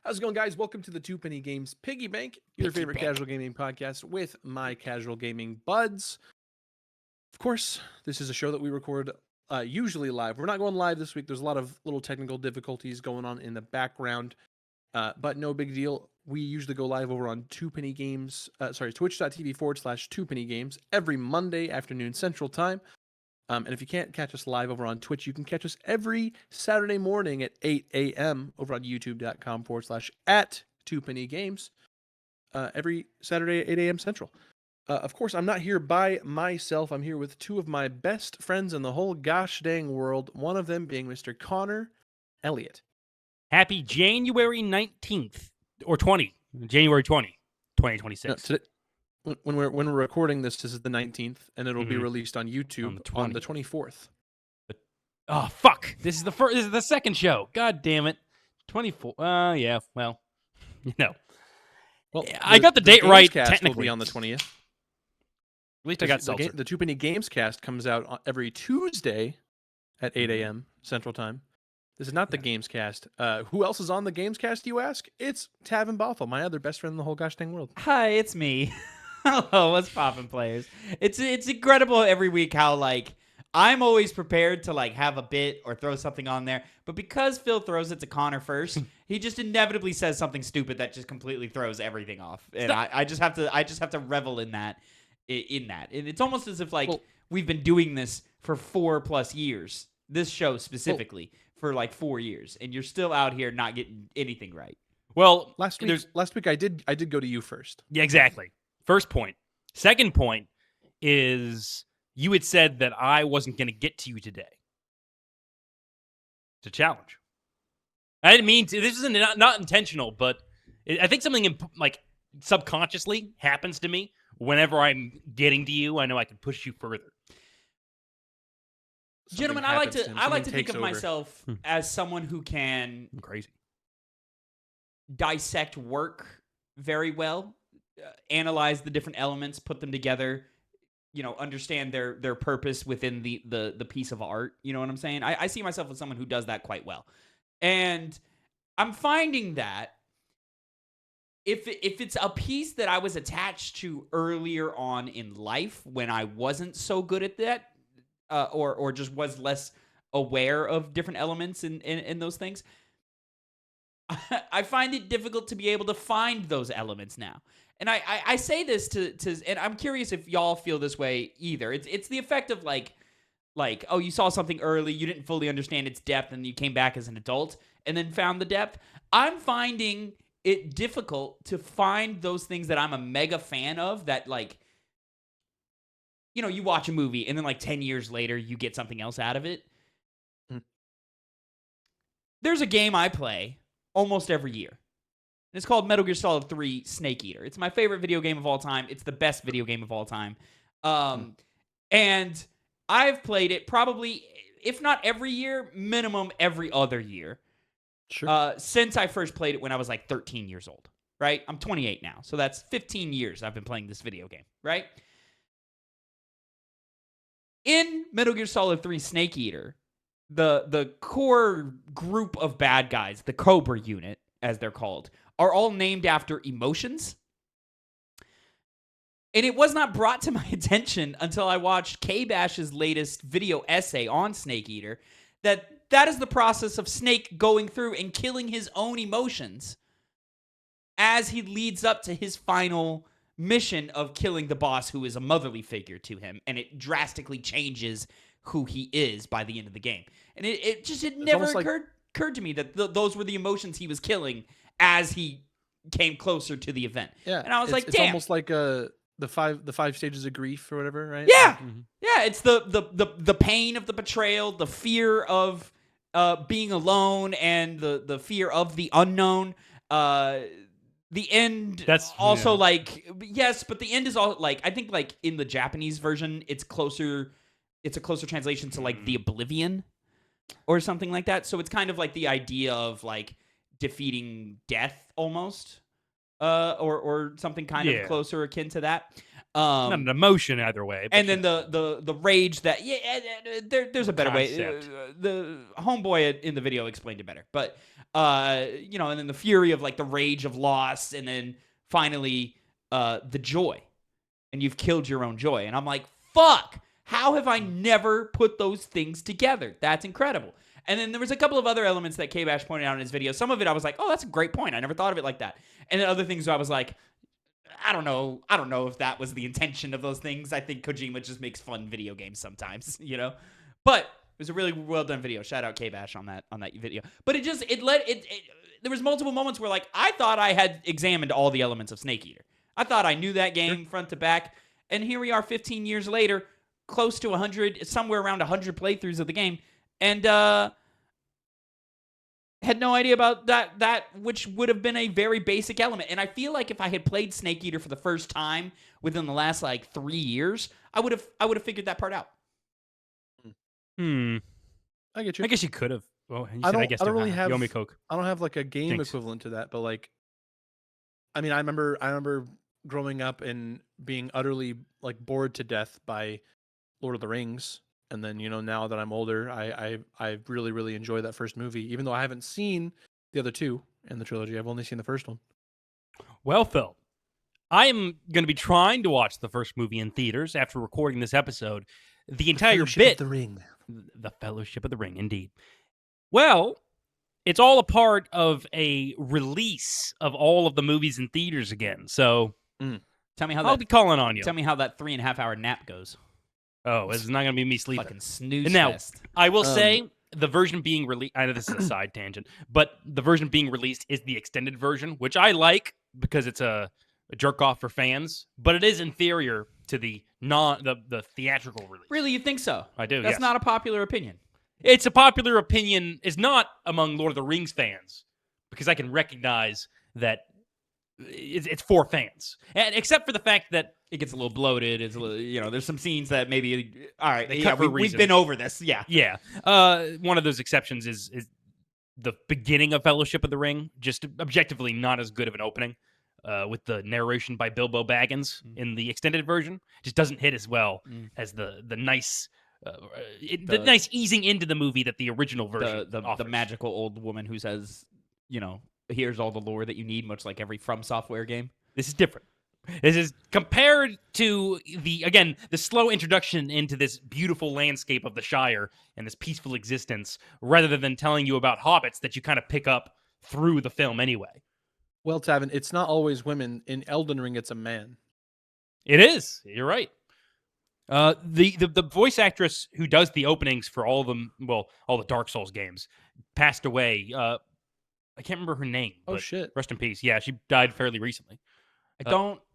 How's it going, guys? Welcome to the TwoPennyGames Piggy Bank, your favorite casual gaming podcast with my casual gaming buds. Of course, this is a show that we record usually live. We're not going live this week. There's a lot of little technical difficulties going on in the background, but no big deal. We usually go live over on twitch.tv /2pennygames every Monday afternoon Central Time. And if you can't catch us live over on Twitch, you can catch us every Saturday morning at 8 a.m. over on youtube.com /@2pennygames every Saturday at 8 a.m. Central. Of course, I'm not here by myself. I'm here with two of my best friends in the whole gosh dang world, one of them being Mr. Connor Elliott. Happy January 19th, or 20, January 20, 2026. No, today, when we're recording this is the 19th, and it'll be released on YouTube on the 24th. Oh fuck! This is the second show. God damn it! 24. Yeah. Well, Well, I got the date right. Technically, will be on the 20th. At least I got seltzer. The Two Penny Games cast comes out every Tuesday at 8 a.m. Central Time. This is not the Games Cast. Who else is on the Games Cast, you ask? It's Tavin Bothel, my other best friend in the whole gosh dang world. Hi, it's me. Hello, what's poppin', players? It's incredible every week how, like, I'm always prepared to, like, have a bit or throw something on there. But because Phil throws it to Connor first, he just inevitably says something stupid that just completely throws everything off. And I just have to revel in that. And it's almost as if, like, we've been doing this for 4+ years. This show specifically for like 4 years, and you're still out here not getting anything right. Well, last week I did go to you first. Yeah, exactly. First point. Second point is you had said that I wasn't going to get to you today. It's a challenge. I didn't mean to. This is not intentional, but I think something like subconsciously happens to me whenever I'm getting to you. I know I can push you further. Gentlemen, I like to think of myself as someone who can dissect work very well, analyze the different elements, put them together, understand their purpose within the piece of art. You know what I'm saying? I see myself as someone who does that quite well. And I'm finding that if it's a piece that I was attached to earlier on in life when I wasn't so good at that, or just was less aware of different elements in those things, I find it difficult to be able to find those elements now. And I say this to and I'm curious if y'all feel this way either. It's the effect of like, oh, you saw something early, you didn't fully understand its depth, and you came back as an adult and then found the depth. I'm finding it difficult to find those things that I'm a mega fan of that, like, you watch a movie and then like 10 years later, you get something else out of it. There's a game I play almost every year. And it's called Metal Gear Solid 3 Snake Eater. It's my favorite video game of all time. It's the best video game of all time. And I've played it probably, if not every year, minimum every other year. Sure. Since I first played it when I was like 13 years old, right? I'm 28 now. So that's 15 years I've been playing this video game, right? In Metal Gear Solid 3 Snake Eater, the core group of bad guys, the Cobra unit, as they're called, are all named after emotions. And it was not brought to my attention until I watched K-Bash's latest video essay on Snake Eater that is the process of Snake going through and killing his own emotions as he leads up to his final mission of killing the boss, who is a motherly figure to him, and it drastically changes who he is by the end of the game. And it never occurred to me that those were the emotions he was killing as he came closer to the event. Yeah, and I was like, it's damn. almost like the five stages of grief or whatever, right? Yeah, yeah. It's the pain of the betrayal, the fear of being alone, and the fear of the unknown. The end. That's also like, yes, but the end is all like, I think like in the Japanese version, it's a closer translation to like the oblivion or something like that. So it's kind of like the idea of like defeating death almost, or something kind of closer akin to that. Not an emotion either way. but And then the rage that there's a better Concept. way. The homeboy in the video explained it better, but and then the fury of like the rage of loss, and then finally the joy, and you've killed your own joy. And I'm like, fuck, how have I never put those things together? That's incredible. And then there was a couple of other elements that K-Bash pointed out in his video. Some of it I was like, oh, that's a great point. I never thought of it like that. And then other things I was like, I don't know if that was the intention of those things. I think Kojima just makes fun video games sometimes, But it was a really well done video. Shout out K-Bash on that video. But there was multiple moments where like I thought I had examined all the elements of Snake Eater. I thought I knew that game front to back, and here we are 15 years later, close to 100, somewhere around 100 playthroughs of the game, and had no idea about that which would have been a very basic element. And I feel like if I had played Snake Eater for the first time within the last like 3 years, I would have figured that part out. I get you. I guess you could have. Well, you I said, don't. I guess I don't to, really have. Yomi Coke. I don't have like a game Thanks. equivalent to that, but like, I mean, I remember growing up and being utterly like bored to death by Lord of the Rings, and then now that I'm older, I really really enjoy that first movie, even though I haven't seen the other two in the trilogy. I've only seen the first one. Well, Phil, I am going to be trying to watch the first movie in theaters after recording this episode. The entire Fellowship bit, of the Ring. the Fellowship of the Ring, indeed. Well, it's all a part of a release of all of the movies in theaters again. So Tell me how I'll be calling on you. Tell me how that 3.5 hour nap goes. Oh, it's not going to be me sleeping. Fucking snooze Now, fest. I will say the version being released, I know this is a side tangent, but the version being released is the extended version, which I like because it's a jerk off for fans, but it is inferior to the theatrical release. Really, you think so? I do. That's yes. not a popular opinion. It's a popular opinion. It's not among Lord of the Rings fans because I can recognize that it's for fans, and except for the fact that It gets a little bloated. It's a little, there's some scenes that maybe. All right, They yeah, cut for a we've reason. been over this. Yeah. yeah, one of those exceptions is the beginning of Fellowship of the Ring, just objectively not as good of an opening. With the narration by Bilbo Baggins in the extended version, just doesn't hit as well as the nice. The nice easing into the movie that the original version The offers. magical old woman who says, here's all the lore that you need, much like every From Software game. This is different. This is compared to the slow introduction into this beautiful landscape of the Shire and this peaceful existence, rather than telling you about hobbits that you kind of pick up through the film anyway. Well, Tavin, it's not always women. In Elden Ring, it's a man. It is. You're right. The voice actress who does the openings for all of them, well, all the Dark Souls games, passed away. I can't remember her name. Oh, but shit. Rest in peace. Yeah, she died fairly recently. I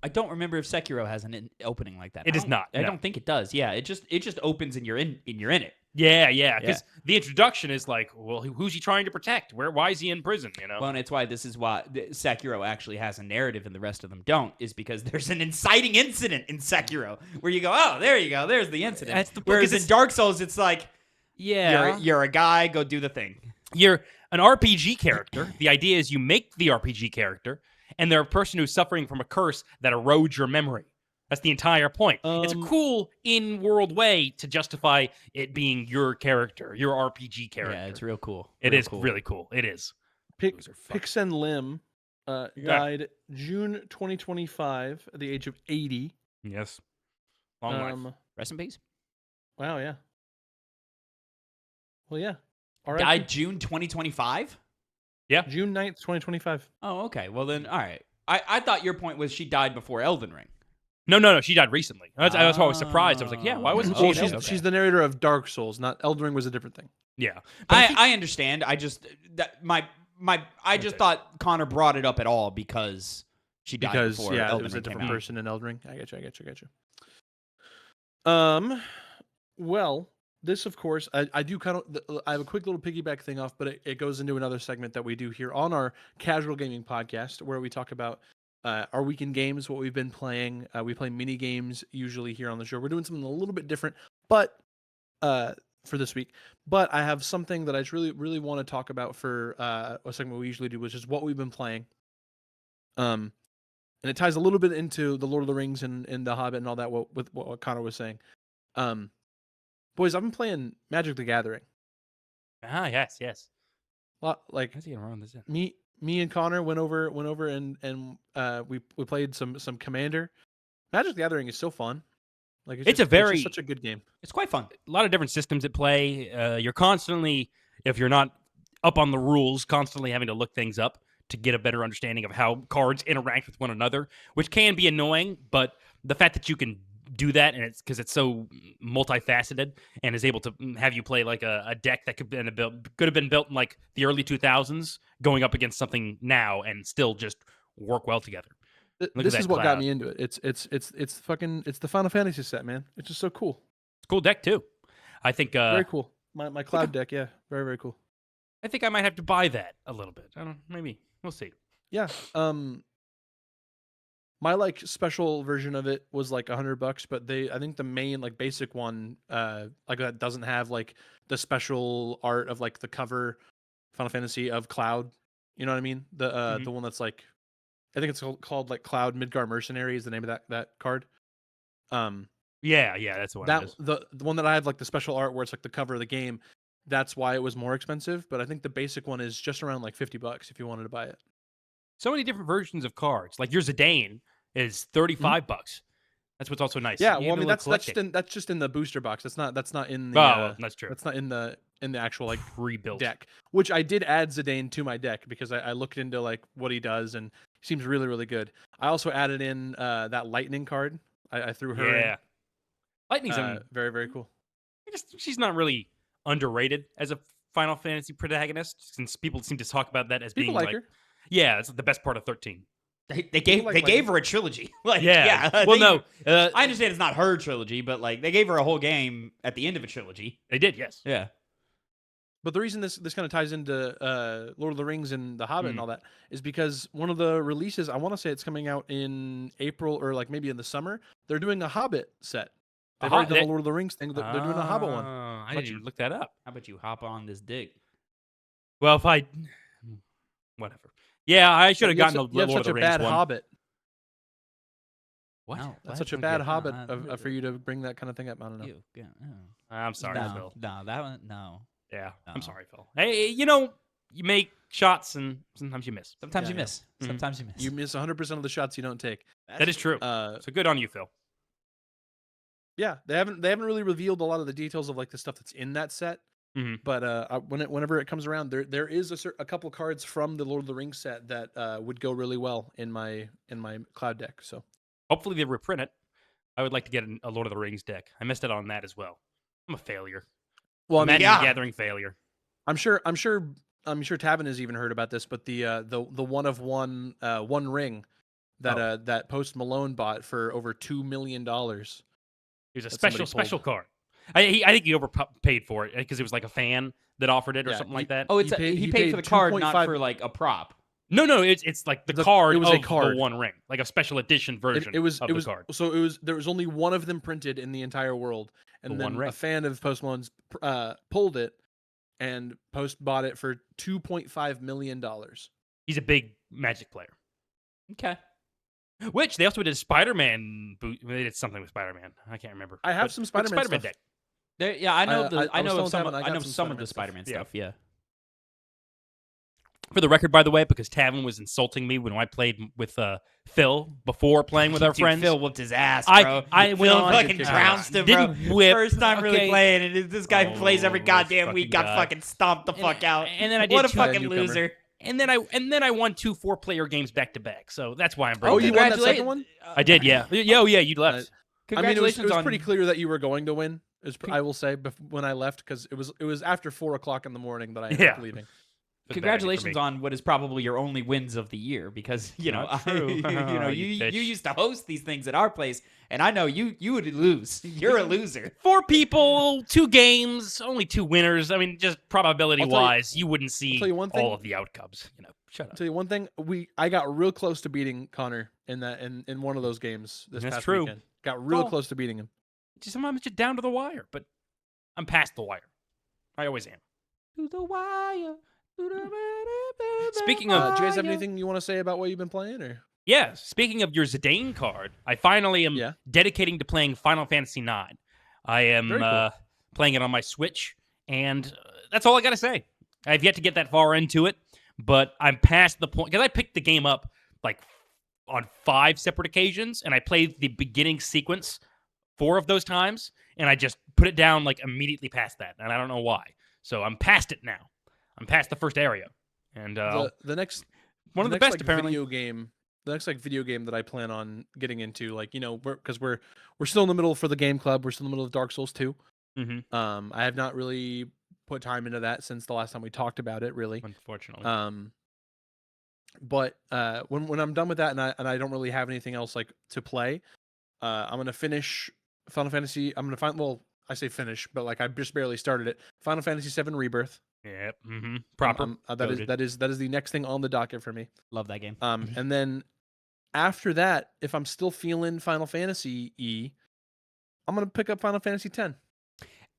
don't remember if Sekiro has an opening like that. It does not, I no. don't think it does. Yeah, it just opens and you're in it. Yeah. Because the introduction is like, well, who's he trying to protect? Why is he in prison? Well, and it's why this is why Sekiro actually has a narrative and the rest of them don't, is because there's an inciting incident in Sekiro where you go, oh, there you go, there's the incident. That's the- Whereas because in Dark Souls, it's like, Yeah. you're a guy, go do the thing. You're an RPG character. The idea is you make the RPG character, and they're a person who's suffering from a curse that erodes your memory. That's the entire point. It's a cool in-world way to justify it being your character, your RPG character. Yeah, it's real cool. It Real is cool. really cool. It is. Pixen Lim died June 2025 at the age of 80. Yes. Long life. Rest in peace. Wow, yeah. Well, yeah. Died June 2025? June 9th, 2025. Oh, okay. Well then, all right. I thought your point was she died before Elden Ring. No. She died recently. That's why I was surprised. I was like, yeah, why wasn't she? Oh, in Elden Ring? she's the narrator of Dark Souls. Not Elden Ring was a different thing. Yeah. But I understand. I just I just thought Connor brought it up at all because she died Because before yeah, Elden it was a Ring came different out. person in Elden Ring. I get you. Well, this of course I do kind of I have a quick little piggyback thing off, but it goes into another segment that we do here on our casual gaming podcast where we talk about our weekend games, what we've been playing. We play mini games usually here on the show. We're doing something a little bit different, but for this week. But I have something that I just really want to talk about for a segment we usually do, which is what we've been playing. and it ties a little bit into the Lord of the Rings and the Hobbit and all that. With what Connor was saying, boys, I've been playing Magic the Gathering. Ah, yes. Like How's he gonna run this in? me and Connor went over and we played some Commander. Magic the Gathering is so fun. Like It's just such a good game. It's quite fun. A lot of different systems at play. You're constantly, if you're not up on the rules, constantly having to look things up to get a better understanding of how cards interact with one another, which can be annoying. But the fact that you can do that, and it's because it's so multifaceted and is able to have you play like a deck that could have been built in like the early 2000s, going up against something now and still just work well together. This is what got me into it. It's the Final Fantasy set, man. It's just so cool. It's a cool deck too. I think very cool. My cloud deck, yeah, very very cool. I think I might have to buy that a little bit. I don't. Maybe we'll see. Yeah. My like special version of it was like $100, but I think the main like basic one, like that doesn't have like the special art of like the cover Final Fantasy of Cloud. You know what I mean? The one that's like, I think it's called like Cloud Midgar Mercenary is the name of that card. Yeah, that's the one. That the one that I have like the special art where it's like the cover of the game. That's why it was more expensive, but I think the basic one is just around like $50 if you wanted to buy it. So many different versions of cards. Like your Zidane is $35. That's what's also nice. Yeah, well, I mean that's just in the booster box. That's not in the. Oh, that's true. That's not in the actual like pre-built deck. Which I did add Zidane to my deck because I looked into like what he does and he seems really really good. I also added in that lightning card. I threw her. Yeah, in. Lightning's very very cool. She's not really underrated as a Final Fantasy protagonist, since people seem to talk about that as being like her. Yeah, it's the best part of 13. They gave her a trilogy. Like, yeah. Well, no, I understand it's not her trilogy, but like they gave her a whole game at the end of a trilogy. They did, yes. Yeah. But the reason this kind of ties into Lord of the Rings and the Hobbit and all that is because one of the releases, I want to say it's coming out in April or like maybe in the summer. They're doing a Hobbit set. They've already done a Lord of the Rings thing. They're doing a Hobbit one. I didn't even look that up. How about you hop on this dick? Well, whatever. Yeah, I should have gotten the Lord of the Rings one. You have such a bad Hobbit. What? No, that's such a bad Hobbit for you to bring that kind of thing up. I don't know. I'm sorry, Phil. No, that one, no. Yeah, no. I'm sorry, Phil. Hey, you make shots and sometimes you miss. Sometimes you miss. Sometimes you miss. You miss 100% of the shots you don't take. That is true. So good on you, Phil. Yeah, they haven't really revealed a lot of the details of like the stuff that's in that set. But whenever it comes around, there is a couple cards from the Lord of the Rings set that would go really well in my cloud deck. So hopefully they reprint it. I would like to get a Lord of the Rings deck. I missed out on that as well. I'm a failure. Well, Magic the Gathering failure. I'm sure Tavin has even heard about this, but the one of one ring that that Post Malone bought for over $2 million. It was a special card. I think he overpaid for it because it was like a fan that offered it or something like that. Oh, he paid for the card, not for like a prop. No, it's like the card. It was a card. The One Ring, like a special edition version. It was the card. So there was only one of them printed in the entire world, and then a fan of Post Malone's pulled it, and Post bought it for $2.5 million. He's a big Magic player. Okay. Which they also did Spider-Man. They did something with Spider-Man. I can't remember. I have some Spider-Man deck. Yeah, I know. I know some of the Spider-Man stuff. Yeah. For the record, by the way, because Tavin was insulting me when I played with Phil before playing with our friends. Phil whooped his ass, bro. I went Phil on fucking trounced him, bro. Didn't whip. First time really playing, and this guy plays every goddamn week. Got fucking stomped the fuck out. And then I did what a fucking loser. And then I won 2 4-player games back to back. So that's why I'm bringing. Oh, you won that second one? I did, yeah. Yeah, you left. Congratulations! I mean, it was pretty clear that you were going to win. I will say when I left because it was after 4 o'clock in the morning that I ended up leaving. Congratulations on what is probably your only wins of the year, because you used to host these things at our place, and I know you would lose. You're a loser. 4 people, 2 games, only 2 winners. I mean, just probability wise, you wouldn't see all of the outcomes. Shut up. I'll tell you one thing. I got real close to beating Connor in one of those games this past weekend. Got real close to beating him. Sometimes it's down to the wire, but I'm past the wire. I always am. To the wire. Speaking of, do you guys have anything you want to say about what you've been playing, or? Yeah, speaking of your Zidane card, I finally am Yeah. dedicating to playing Final Fantasy IX. I am Very cool. playing it on my Switch, and that's all I got to say. I've yet to get that far into it, but I'm past the point, because I picked the game up like on 5 separate occasions, and I played the beginning sequence 4 of those times, and I just put it down like immediately past that, and I don't know why. So I'm past it now. I'm past the first area, and The next one of the next, best like, apparently. the next video game that I plan on getting into, like, because we're still in the middle for the game club. We're still in the middle of Dark Souls 2. Mm-hmm. I have not really put time into that since the last time we talked about it, really. Unfortunately. But when I'm done with that, and I don't really have anything else like to play, I'm gonna finish Final Fantasy. I say finish, but like I just barely started it. Final Fantasy VII Rebirth. Yep. Mm-hmm. Proper. That is the next thing on the docket for me. Love that game. And then after that, if I'm still feeling Final Fantasy I'm gonna pick up Final Fantasy X.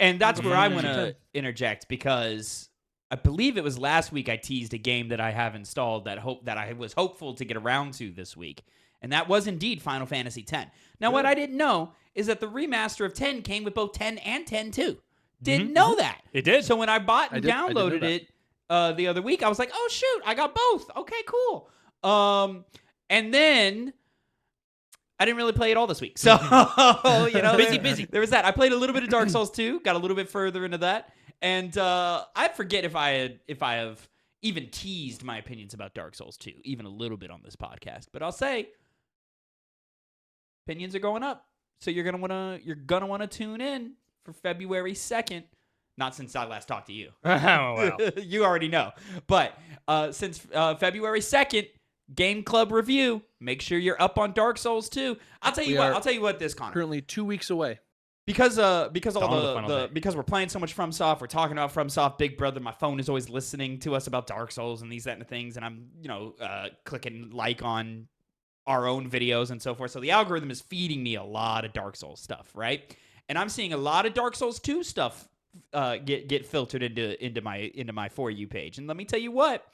And that's where I want to Mhm. interject, because I believe it was last week I teased a game that I have installed that I was hopeful to get around to this week. And that was indeed Final Fantasy X. Now, what I didn't know is that the remaster of 10 came with both 10 and 10 too. Didn't know that. It did. So when I bought and I did know downloaded that. it the other week, I was like, oh, shoot, I got both. Okay, cool. And then I didn't really play it all this week. So, Busy. There was that. I played a little bit of Dark Souls 2, got a little bit further into that. And I forget if I have even teased my opinions about Dark Souls 2, even a little bit on this podcast. But I'll say opinions are going up. So you're gonna wanna tune in for February 2nd. Not since I last talked to you. Oh, wow. You already know. But since February 2nd, Game Club review. Make sure you're up on Dark Souls 2. I'll tell you what, this, Connor. Currently 2 weeks away. Because Dawn of the final day. because we're playing so much FromSoft, we're talking about FromSoft, Big Brother. My phone is always listening to us about Dark Souls and these, that, and the things, and I'm clicking like on our own videos and so forth. So the algorithm is feeding me a lot of Dark Souls stuff, right? And I'm seeing a lot of Dark Souls 2 stuff get filtered into my For You page. And let me tell you what,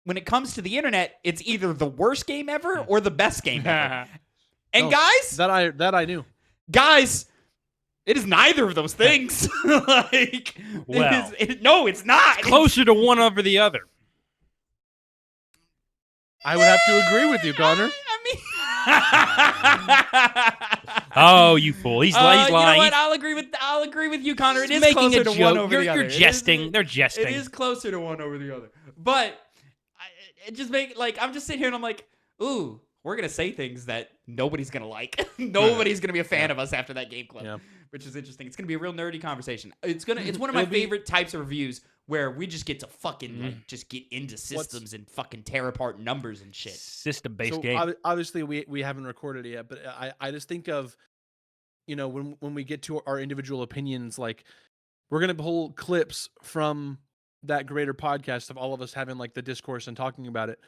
when it comes to the internet, it's either the worst game ever or the best game ever. And guys, that I knew. Guys, it is neither of those things. Like, Well, no, it's not. Closer to one over the other. I would have to agree with you, Connor. Oh, you fool! He's lying. You know what? I'll agree with you, Connor. It is making closer a to joke. one over the You're other. jesting. They're jesting. It is closer to one over the other. But it just I'm just sitting here and I'm like, ooh, we're gonna say things that nobody's gonna like. Nobody's gonna be a fan of us after that game club, which is interesting. It's gonna be a real nerdy conversation. It's one of my favorite types of reviews where we just get to fucking just get into systems and fucking tear apart numbers and shit. System-based game. Obviously, we haven't recorded it yet, but I just think of, when we get to our individual opinions, like we're gonna pull clips from that greater podcast of all of us having like the discourse and talking about it.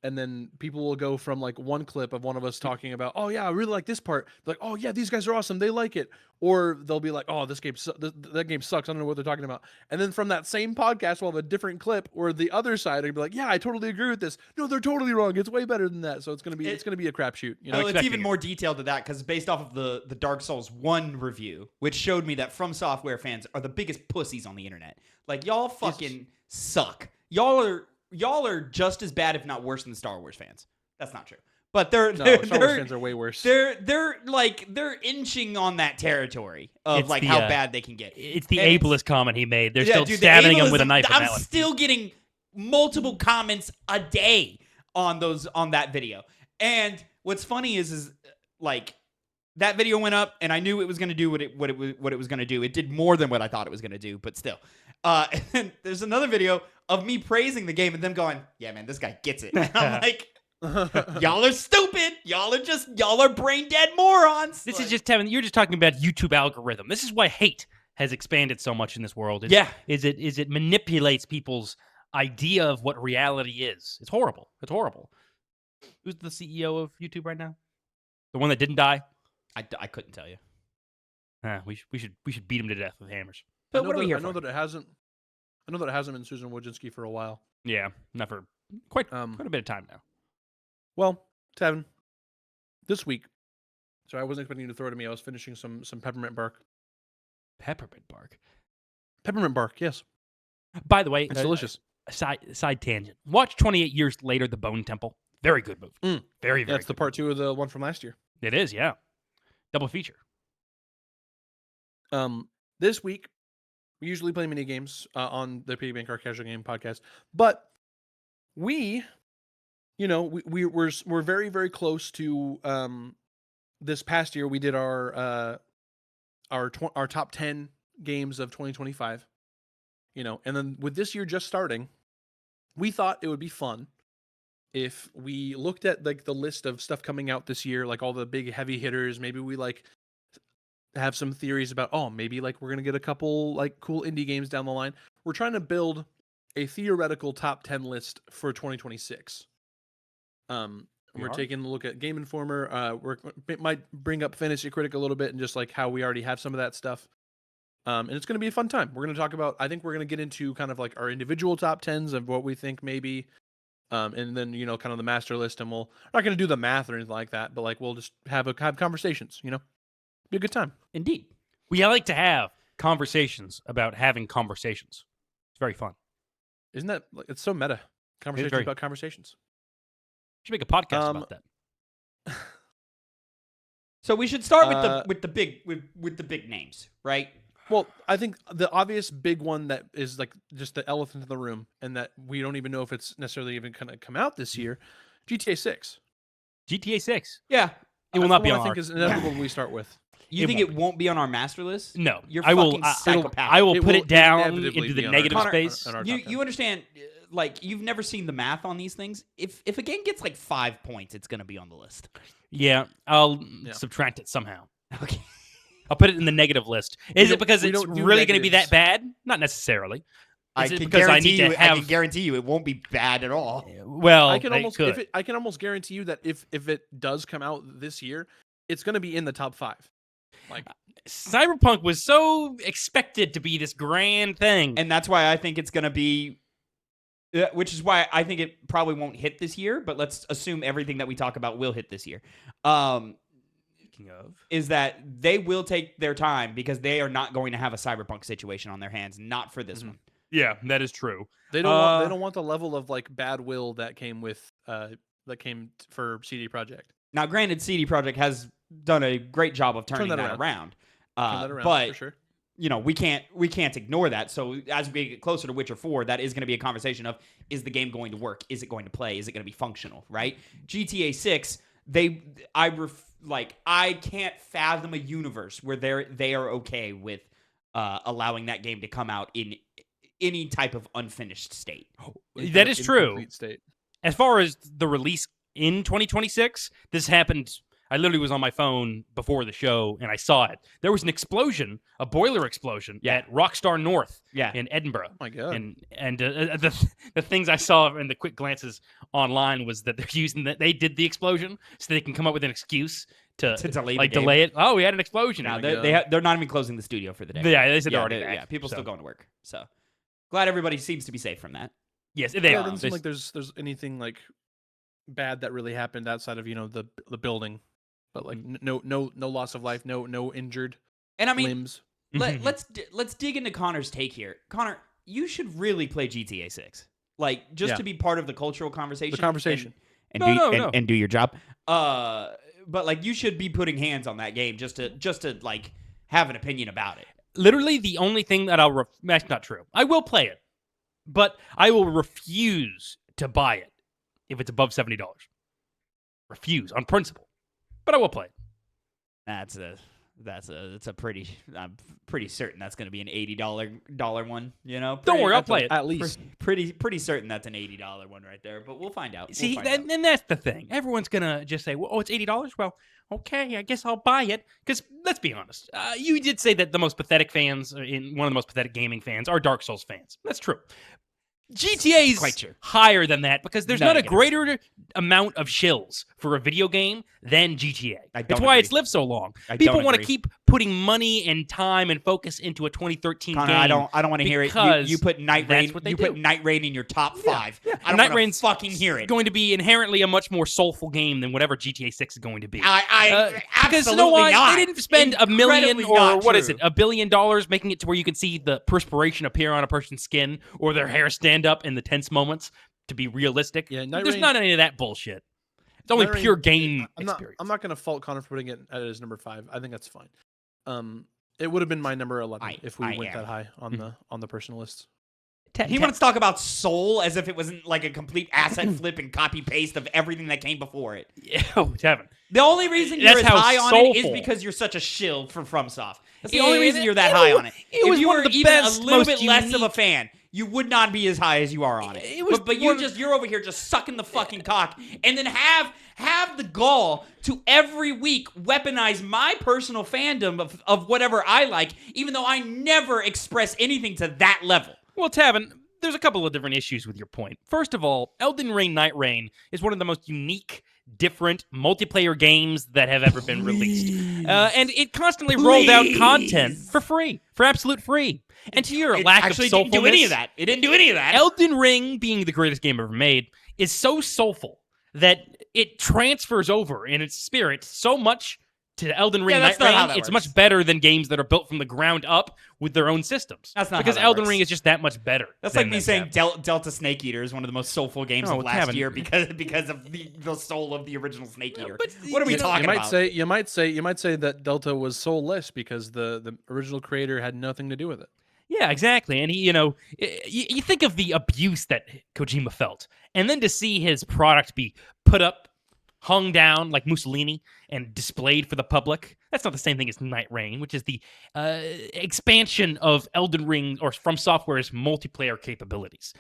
And then people will go from like one clip of one of us talking about, oh yeah, I really like this part. They're like, oh yeah, these guys are awesome. They like it. Or they'll be like, oh, that game sucks. I don't know what they're talking about. And then from that same podcast, we'll have a different clip where the other side will be like, yeah, I totally agree with this. No, they're totally wrong. It's way better than that. So it's gonna be a crapshoot. It's even more detailed to that because based off of the Dark Souls 1 review, which showed me that From Software fans are the biggest pussies on the internet. Like, y'all fucking suck. Y'all are just as bad, if not worse, than the Star Wars fans. That's not true. But Star Wars fans are way worse. They're inching on that territory of how bad they can get. It's the ableist comment he made. They're still stabbing him with a knife. I'm still getting multiple comments a day on that video. And what's funny is like that video went up, and I knew it was going to do what it was going to do. It did more than what I thought it was going to do, but still. And there's another video of me praising the game and them going, yeah, man, this guy gets it. And I'm like, y'all are stupid. Y'all are brain dead morons. This is just, Tavin, you're just talking about YouTube algorithm. This is why hate has expanded so much in this world. Is it manipulates people's idea of what reality is. It's horrible. It's horrible. Who's the CEO of YouTube right now? The one that didn't die? I couldn't tell you. We should beat him to death with hammers. But what are we here I know that it hasn't been Susan Wojcicki for a while. Yeah, not for quite a bit of time now. Well, Tavin, this week, so I wasn't expecting you to throw it at me. I was finishing some peppermint bark. Peppermint bark. Peppermint bark, yes. By the way, It's delicious. Side tangent. Watch 28 Years Later, The Bone Temple. Very good movie. Very, very Yeah, it's the good part 2 of the one from last year. It is, yeah. Double feature. This week, we usually play mini games on the Piggy Bank, our casual game podcast, but we're very, very close to this past year. We did our top 10 games of 2025, and then with this year just starting, we thought it would be fun if we looked at like the list of stuff coming out this year, like all the big heavy hitters. Maybe we like have some theories about, maybe like we're gonna get a couple like cool indie games down the line. We're trying to build a theoretical top 10 list for 2026. We're taking a look at Game Informer. It might bring up Fantasy Critic a little bit, and just like how we already have some of that stuff. And it's going to be a fun time. We're going to talk about, I think we're going to get into kind of like our individual top 10s of what we think maybe, and then, kind of the master list, and we're not going to do the math or anything like that, but like, we'll just have conversations, be a good time. Indeed. We like to have conversations about having conversations. It's very fun. Isn't that, it's so meta. Conversations about conversations. We should make a podcast about that. So we should start with the big names, right? Well, I think the obvious big one that is like just the elephant in the room, and that we don't even know if it's necessarily even going to come out this year, GTA 6. GTA 6. Yeah. It will not be on I think is inevitable we start with. You think it won't be on our master list? No. You're I will, fucking psychopath. I will put it down inevitably into the be on negative our- space. on our top You 10. understand, like, you've never seen the math on these things. If a game gets like 5 points, it's going to be on the list. Yeah, I'll subtract it somehow. Okay. I'll put it in the negative list. Is it because we it's don't do really going to be that negatives. bad? Not necessarily. I Is it can because I guarantee need you. to I have? can guarantee you, it won't be bad at all. Well, I can almost could. I can almost guarantee you that if it does come out this year, it's going to be in the top 5. Like Cyberpunk was so expected to be this grand thing, And that's why I think it's going to be, which is why I think it probably won't hit this year, but let's assume everything that we talk about will hit this year. Is that they will take their time because they are not going to have a Cyberpunk situation on their hands, not for this one. yeah, that is true. they don't want the level of like bad will that came with for CD Projekt. Now, granted, CD Projekt has done a great job of turning that around. Turn that around but for sure. we can't ignore that. So as we get closer to Witcher 4, that is going to be a conversation of, is the game going to work? Is it going to play? Is it going to be functional? Right? GTA 6, I can't fathom a universe where they are okay with allowing that game to come out in any type of unfinished state. That is true. Incomplete state. As far as the release in 2026, this happened. I literally was on my phone before the show and I saw it. There was an explosion, a boiler explosion at Rockstar North in Edinburgh. Oh my god! And the things I saw in the quick glances online was that they're using that they did the explosion so they can come up with an excuse to delay it. Oh, we had an explosion. Now they're not even closing the studio for the day. Yeah, they said they're already back. Yeah, people still going to work. So glad everybody seems to be safe from that. Yes, they It are. doesn't seem like there's anything like bad that really happened outside of the building. But like no loss of life, no injured and I mean, limbs. Let's dig into Connor's take here. Connor, you should really play GTA 6, like just to be part of the cultural conversation. The conversation, and do your job. But like you should be putting hands on that game just to like have an opinion about it. Literally, the only thing that that's not true. I will play it, but I will refuse to buy it if it's above $70. Refuse on principle. But I will play it. That's a pretty. I'm pretty certain that's going to be an $80 one. Don't worry, I'll play it. At least pretty certain that's an $80 one right there. But we'll find out. See, and that's the thing. Everyone's gonna just say, "Well, it's $80." Well, okay, I guess I'll buy it. Because let's be honest, you did say that the most pathetic fans, one of the most pathetic gaming fans, are Dark Souls fans. That's true. GTA's Quite sure. higher than that because there's No, not a it is. greater amount of shills for a video game than GTA. It's why it's lived so long. People want to keep putting money and time and focus into a 2013 Connor, game. I don't want to hear it. You put Night Rain. Put Night Rain in your top 5. Yeah. I don't Night want Rain's to fucking hear it. Going to be inherently a much more soulful game than whatever GTA 6 is going to be. Absolutely because you know why? not. They didn't spend $1 million Incredibly not or what is true. it, $1 billion making it to where you can see the perspiration appear on a person's skin or their hair stand up in the tense moments to be realistic. Yeah, there's not any of that bullshit. It's only pure game experience. I'm not going to fault Connor for putting it at his number 5. I think that's fine. It would have been my number 11 if we went that high on the personal list. He wants to talk about soul as if it wasn't like a complete asset flip and copy paste of everything that came before it. Yeah, Tavin. The only reason you're That's as how high on it is soulful. because you're such a shill for FromSoft. That's the only reason you're that high on it. It was if you one were of the even best, a little most bit less of a unique- fan, you would not be as high as you are on it. It was but one- you're over here just sucking the fucking cock, and then have the gall to every week weaponize my personal fandom of whatever I like, even though I never express anything to that level. Well, Tavin, there's a couple of different issues with your point. First of all, Elden Ring Night Rain is one of the most unique, different multiplayer games that have ever been released. And it constantly rolled out content for free, for absolute free. And to your lack of soulfulness... It didn't do any of that. It didn't do any of that. Elden Ring, being the greatest game ever made, is so soulful that it transfers over in its spirit so much to Elden Ring that's Night not how Rain. that It's works. much better than games that are built from the ground up with their own systems. That's not how because that Elden works. Ring is just that much better. That's than like me that, saying Tavin. Delta Snake Eater is one of the most soulful games Oh, of last Tavin. year because of the soul of the original Snake Eater. but What are we talking You might about? you might say that Delta was soulless because the original creator had nothing to do with it. Yeah, exactly. And he, you think of the abuse that Kojima felt, and then to see his product be put up, hung down like Mussolini, and displayed for the public. That's not the same thing as Night Rain, which is the expansion of Elden Ring or From Software's multiplayer capabilities.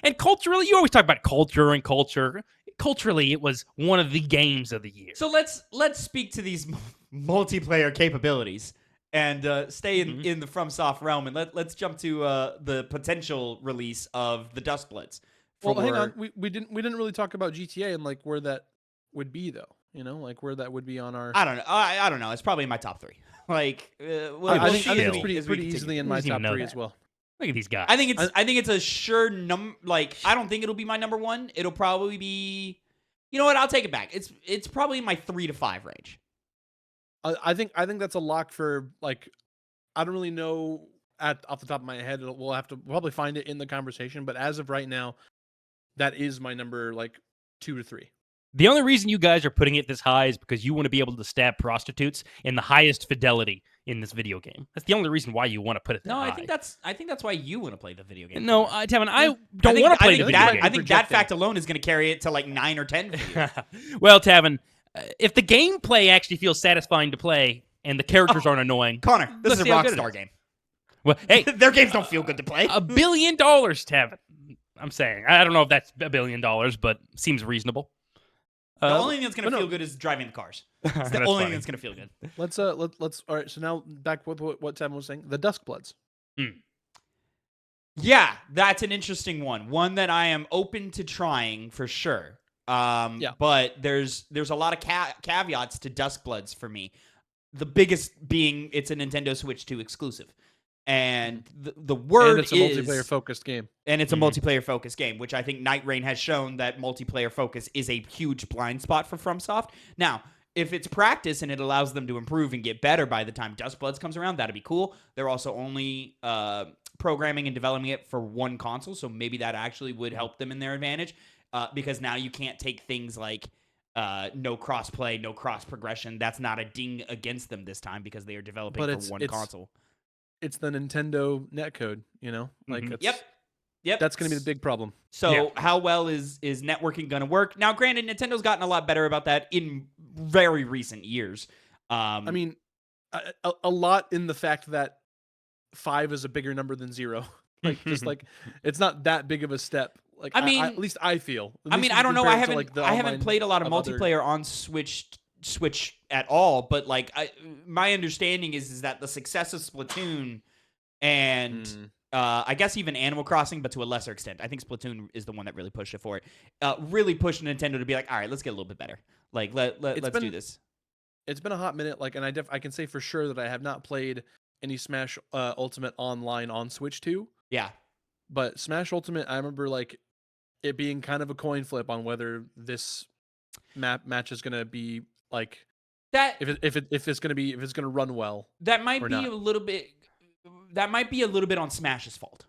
And culturally, you always talk about culture and culture. Culturally, it was one of the games of the year. So let's speak to these multiplayer capabilities and stay in the FromSoft realm, and let's jump to the potential release of the Dustbloods. Well, hang on. We didn't really talk about GTA and like where that would be though. Like where that would be on our. I don't know. I don't know. It's probably in my top 3. Like, I think it's pretty as we easily continue. in my Who doesn't even top know 3 that? as well. Look at these guys. I think it's a sure Like, I don't think it'll be my number 1. It'll probably be. You know what? I'll take it back. It's probably in my 3 to 5 range. I think that's a lock for like. I don't really know off the top of my head. We'll have to probably find it in the conversation, but as of right now, that is my number 2 to 3. The only reason you guys are putting it this high is because you want to be able to stab prostitutes in the highest fidelity in this video game. That's the only reason why you want to put it that high. I think that's why you want to play the video game. No, Tavin, I don't want to play the video game. I think that fact alone is going to carry it to 9 or 10 for you. Well, Tavin, if the gameplay actually feels satisfying to play and the characters aren't annoying, Connor, this let's is a see how good it Rockstar is. game. Well, hey, Their games don't feel good to play. $1 billion, Tavin. I'm saying. I don't know if that's $1 billion, but seems reasonable. The only thing that's going to feel good is driving the cars. It's the That's only funny. thing that's going to feel good. Let's all right. So now back with what Tavin was saying. The Duskbloods. Yeah, that's an interesting one. One that I am open to trying for sure. But there's a lot of caveats to Duskbloods for me. The biggest being it's a Nintendo Switch 2 exclusive. And the word and it's a multiplayer focused game. And it's a multiplayer focused game, which I think Night Rain has shown that multiplayer focus is a huge blind spot for FromSoft. Now, if it's practice and it allows them to improve and get better by the time Dustbloods comes around, that'd be cool. They're also only programming and developing it for one console, so maybe that actually would help them in their advantage because now you can't take things like no cross-play, no cross-progression. That's not a ding against them this time because they are developing for one console. It's the Nintendo netcode, Yep. That's going to be the big problem. So how well is networking going to work? Now, granted, Nintendo's gotten a lot better about that in very recent years. I mean, a lot in the fact that 5 is a bigger number than 0. It's not that big of a step. Like, at least I feel. I mean, I don't know. I haven't played a lot of multiplayer on Switch at all, but my understanding is that the success of Splatoon and I guess even Animal Crossing, but to a lesser extent. I think Splatoon is the one that really pushed it for it. Really pushed Nintendo to be like, all right, let's get a little bit better. Like let's do this. It's been a hot minute, like, and I can say for sure that I have not played any Smash Ultimate online on Switch 2. Yeah. But Smash Ultimate, I remember like it being kind of a coin flip on whether this match is gonna be like That if it's gonna run well. that might or be not. a little bit. That might be a little bit on Smash's fault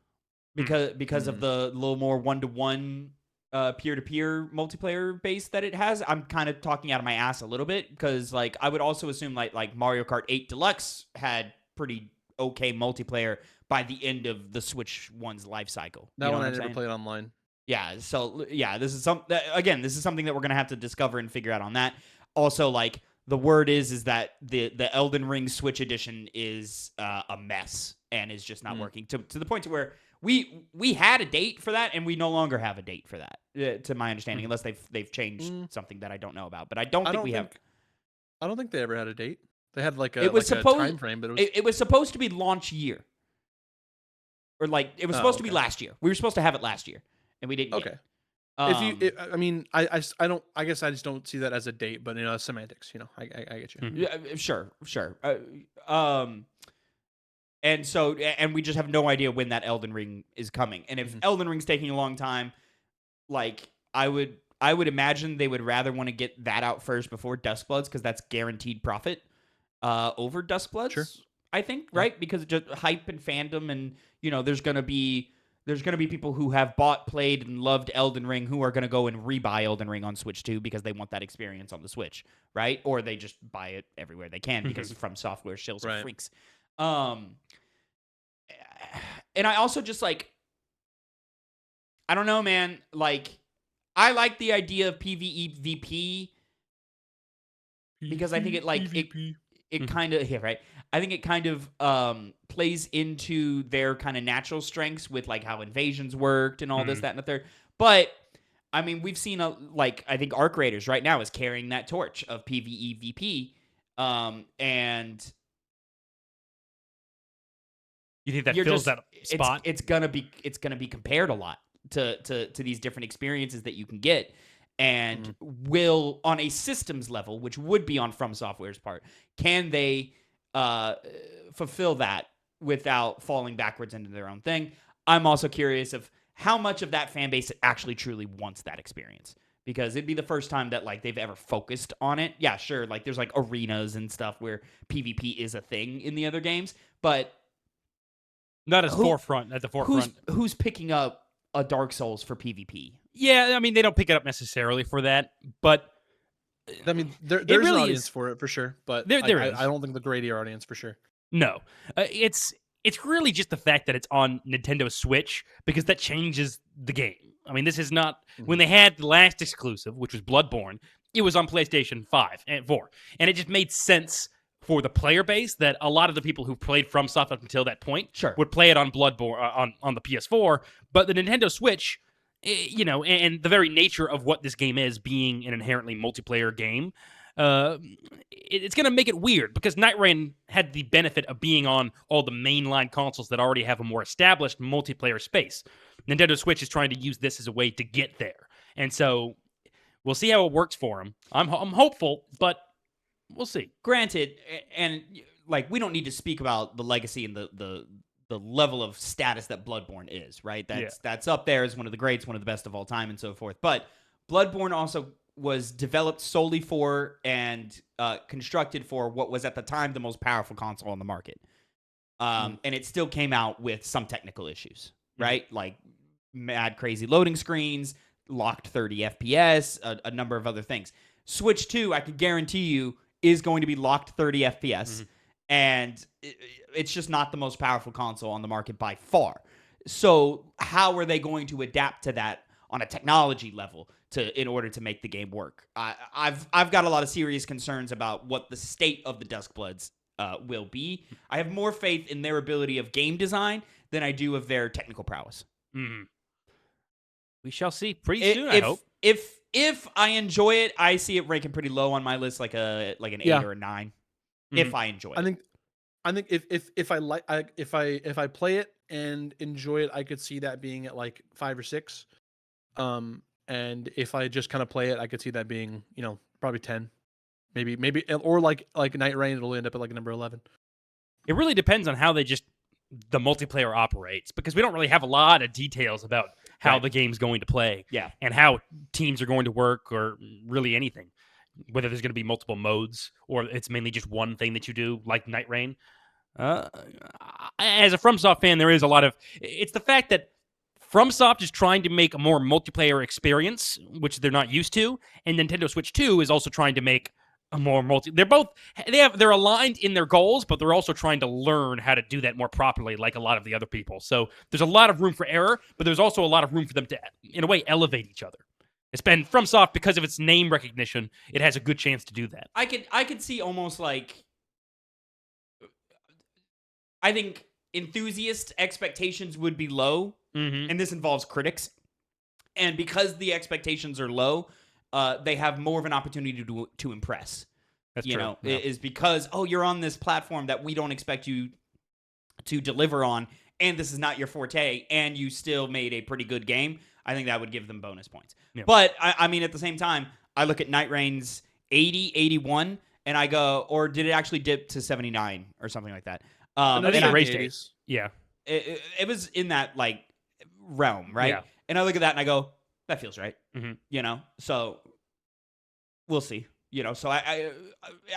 because of the little more 1-to-1 peer-to-peer multiplayer base that it has. I'm kind of talking out of my ass a little bit because like I would also assume like Mario Kart 8 Deluxe had pretty okay multiplayer by the end of the Switch one's life cycle. That You know one what I I'm never saying? played online. Yeah, so yeah, this is something that we're gonna have to discover and figure out on that. Also, like the word is that the Elden Ring Switch edition is a mess and is just not working to the point to where we had a date for that and we no longer have a date for that, to my understanding, unless they've changed something that I don't know about. But I don't think we have. I don't think they ever had a date. They had like a It was a supposed time frame, but it was supposed to be launch year, or like it was supposed to be okay. last year. We were supposed to have it last year, and we didn't. okay. Get. I mean, I don't. I guess I just don't see that as a date, but semantics. I get you. Yeah, sure. And so, and we just have no idea when that Elden Ring is coming. And if Elden Ring's taking a long time, like I would imagine they would rather want to get that out first before Duskbloods because that's guaranteed profit over Duskbloods. Sure. I think, right? Because just hype and fandom, and there's gonna be people who have bought, played, and loved Elden Ring who are going to go and rebuy Elden Ring on Switch 2 because they want that experience on the Switch, right? Or they just buy it everywhere they can because From Software shills are freaks. And I also just like, I don't know, man. Like, I like the idea of PvEVP because I think it kind of right. I think it kind of plays into their kind of natural strengths with like how invasions worked and all this, that, and the third. But I mean, we've seen I think Arc Raiders right now is carrying that torch of PvEVP, and you think that fills that spot? It's gonna be compared a lot to these different experiences that you can get. And will, on a systems level, which would be on From Software's part, can they fulfill that without falling backwards into their own thing? I'm also curious of how much of that fan base actually truly wants that experience, because it'd be the first time that like they've ever focused on it. Yeah, sure, like there's like arenas and stuff where PvP is a thing in the other games, but not as at the forefront. Who's picking up a Dark Souls for PvP? Yeah, I mean, they don't pick it up necessarily for that, but I mean, there's really an audience for it for sure, but there is. I don't think the greater audience for sure. No, it's really just the fact that it's on Nintendo Switch, because that changes the game. I mean, this is not when they had the last exclusive, which was Bloodborne. It was on PlayStation 5 and 4, and it just made sense for the player base that a lot of the people who played FromSoft up until that point would play it on Bloodborne on the PS4, but the Nintendo Switch, and the very nature of what this game is, being an inherently multiplayer game, it's going to make it weird, because Night Rain had the benefit of being on all the mainline consoles that already have a more established multiplayer space. Nintendo Switch is trying to use this as a way to get there, and so we'll see how it works for them. I'm hopeful, but we'll see. Granted, and like we don't need to speak about the legacy and the level of status that Bloodborne is, right? That's up there as one of the greats, one of the best of all time, and so forth. But Bloodborne also was developed solely for and constructed for what was at the time the most powerful console on the market. And it still came out with some technical issues, right? Like mad crazy loading screens, locked 30 FPS, a number of other things. Switch 2, I can guarantee you, is going to be locked 30 FPS. And it's just not the most powerful console on the market by far. So how are they going to adapt to that on a technology level in order to make the game work? I've got a lot of serious concerns about what the state of the Duskbloods will be. I have more faith in their ability of game design than I do of their technical prowess. We shall see pretty soon, I hope. If I enjoy it, I see it ranking pretty low on my list, like an 8 or a 9. If I enjoy it. I think if I like if I play it and enjoy it, I could see that being at like 5 or 6. And if I just kind of play it, I could see that being, probably 10. Maybe or like Night Rain, it'll end up at like number 11. It really depends on how the multiplayer operates, because we don't really have a lot of details about how the game's going to play and how teams are going to work, or really anything. Whether there's going to be multiple modes or it's mainly just one thing that you do, like Night Rain. As a FromSoft fan, there is a lot of... It's the fact that FromSoft is trying to make a more multiplayer experience, which they're not used to, and Nintendo Switch 2 is also trying to make a more they're aligned in their goals, but they're also trying to learn how to do that more properly, like a lot of the other people. So there's a lot of room for error, but there's also a lot of room for them to, in a way, elevate each other. It's been FromSoft, because of its name recognition, it has a good chance to do that. I could see almost like, I think enthusiast expectations would be low, and this involves critics. And because the expectations are low, they have more of an opportunity to impress. That's true. Is because, you're on this platform that we don't expect you to deliver on, and this is not your forte, and you still made a pretty good game. I think that would give them bonus points. Yeah. But, I mean, at the same time, I look at Night Rain's 80, 81, and I go, or did it actually dip to 79 or something like that? And I I raised it. Yeah. It was in that, like, realm, right? Yeah. And I look at that and I go, that feels right. Mm-hmm. So we'll see. So I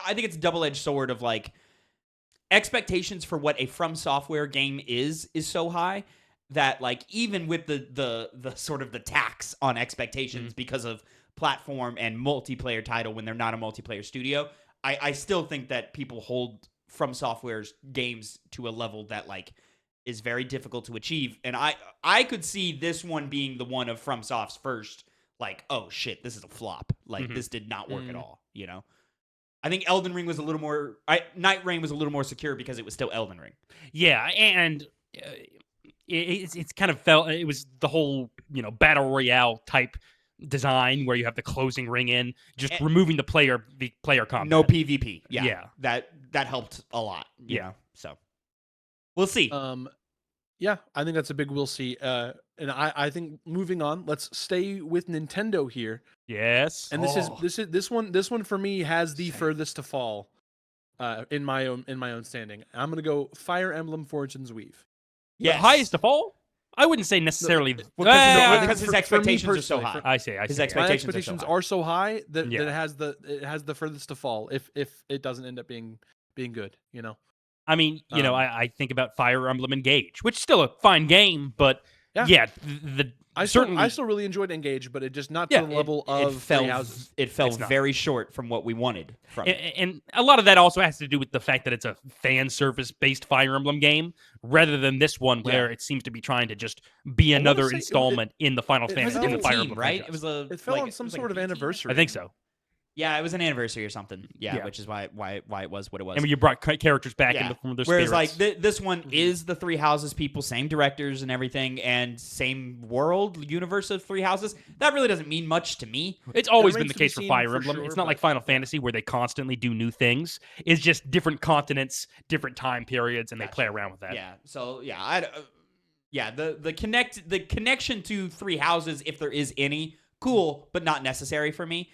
think it's a double-edged sword of, like, expectations for what a From Software game is so high that, like, even with the sort of the tax on expectations because of platform and multiplayer title when they're not a multiplayer studio, I still think that people hold From Software's games to a level that, like, is very difficult to achieve. And I could see this one being the one of FromSoft's first, like, oh shit, this is a flop. Like, this did not work at all, I think Elden Ring was a little more... Night Rain was a little more secure because it was still Elden Ring. Yeah, and it's kind of felt... It was the whole, Battle Royale type design where you have the closing ring in, just removing the player combat. No PvP. Yeah. That helped a lot, you know? So, we'll see. Yeah, I think that's a big we'll see. And I think moving on, let's stay with Nintendo here. Yes. And this one for me has the furthest to fall in my own standing. I'm going to go Fire Emblem Fortune's Weave. The highest to fall? I wouldn't say necessarily because his expectations are so high. I see. His My expectations are so high that it has the furthest to fall if it doesn't end up being good, I mean, I think about Fire Emblem Engage, which is still a fine game, but I still really enjoyed Engage, but it just not to the level of Three Houses. It fell very short from what we wanted from it. And a lot of that also has to do with the fact that it's a fan service based Fire Emblem game, rather than this one where it seems to be trying to just be another installment in the Final Fantasy, in the Fire Emblem right? franchise. It fell on some sort of anniversary. I think so. Yeah, it was an anniversary or something. Yeah, which is why it was what it was. And when you brought characters back in from their Whereas, spirits. like, this one is the Three Houses people, same directors and everything, and same world, universe of Three Houses. That really doesn't mean much to me. It's always been the case for Fire Emblem. It's not like Final Fantasy where they constantly do new things. It's just different continents, different time periods, and they play around with that. Yeah, so, the connection to Three Houses, if there is any, cool, but not necessary for me.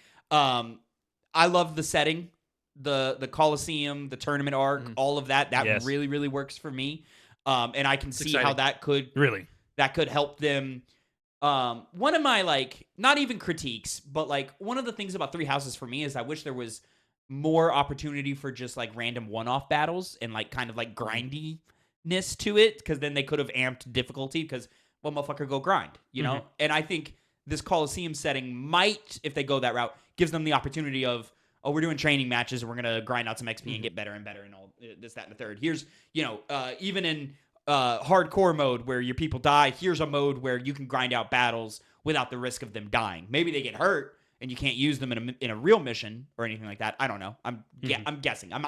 I love the setting, the Coliseum, the tournament arc, all of that. That really, really works for me. And I can see how that could help them. One of my, like, not even critiques, but, like, one of the things about Three Houses for me is I wish there was more opportunity for just, like, random one-off battles and, like, kind of, like, grindiness to it, because then they could have amped difficulty, because, well, motherfucker, go grind, you know? And I think this Coliseum setting might, if they go that route, gives them the opportunity of, we're doing training matches and we're going to grind out some XP and get better and better and all this, that, and the third. Here's, even in hardcore mode where your people die, here's a mode where you can grind out battles without the risk of them dying. Maybe they get hurt and you can't use them in a real mission or anything like that. I don't know. I'm guessing. I'm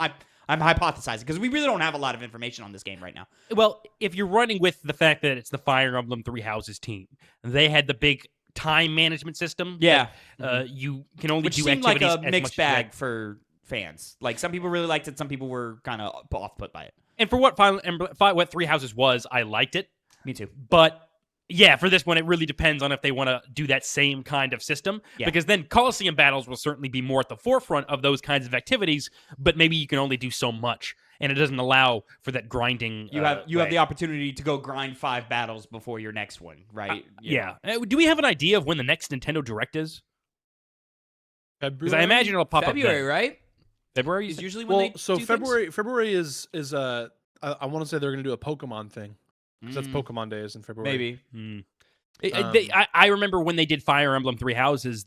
hypothesizing because we really don't have a lot of information on this game right now. Well, if you're running with the fact that it's the Fire Emblem Three Houses team, they had the big time management system. Yeah. You can only Which do seemed activities like a as mixed much as bag for fans. Like, some people really liked it, some people were kind of off put by it. And for what Three Houses was, I liked it. Me too. But yeah, for this one, it really depends on if they want to do that same kind of system. Yeah. Because then Coliseum battles will certainly be more at the forefront of those kinds of activities, but maybe you can only do so much. And it doesn't allow for that grinding. You have the opportunity to go grind 5 battles before your next one, right? Yeah. Do we have an idea of when the next Nintendo Direct is? February. Because I imagine it'll pop February, up then. right? February Is usually when they do February is I want to say they're going to do a Pokemon thing. Because that's Pokemon days in February. Maybe. I remember when they did Fire Emblem Three Houses,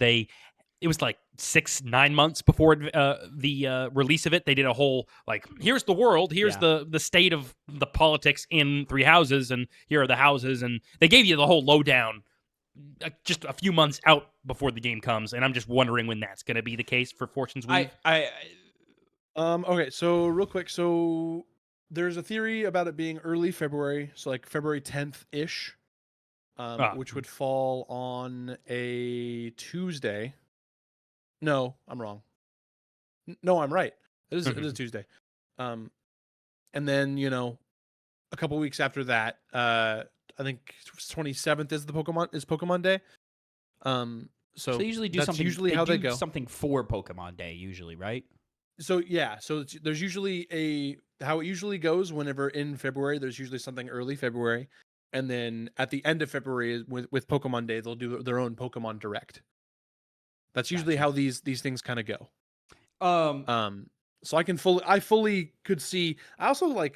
it was like 6-9 months before the release of it. They did a whole here's the world, here's the state of the politics in Three Houses, and here are the houses, and they gave you the whole lowdown just a few months out before the game comes. And I'm just wondering when that's going to be the case for Fortune's Weave. Okay, so real quick, so there's a theory about it being early February, so like February 10th ish. Which would fall on a Tuesday. No, I'm wrong. No, I'm right. It is Tuesday. And then, a couple weeks after that, I think 27th is Pokemon Day. So they usually do that's something. Usually how they go. Something for Pokemon Day, usually, right? So yeah, there's usually how it usually goes. Whenever in February, there's usually something early February. And then at the end of February with Pokemon Day, they'll do their own Pokemon Direct. That's usually how these things kind of go. So I fully could see. I also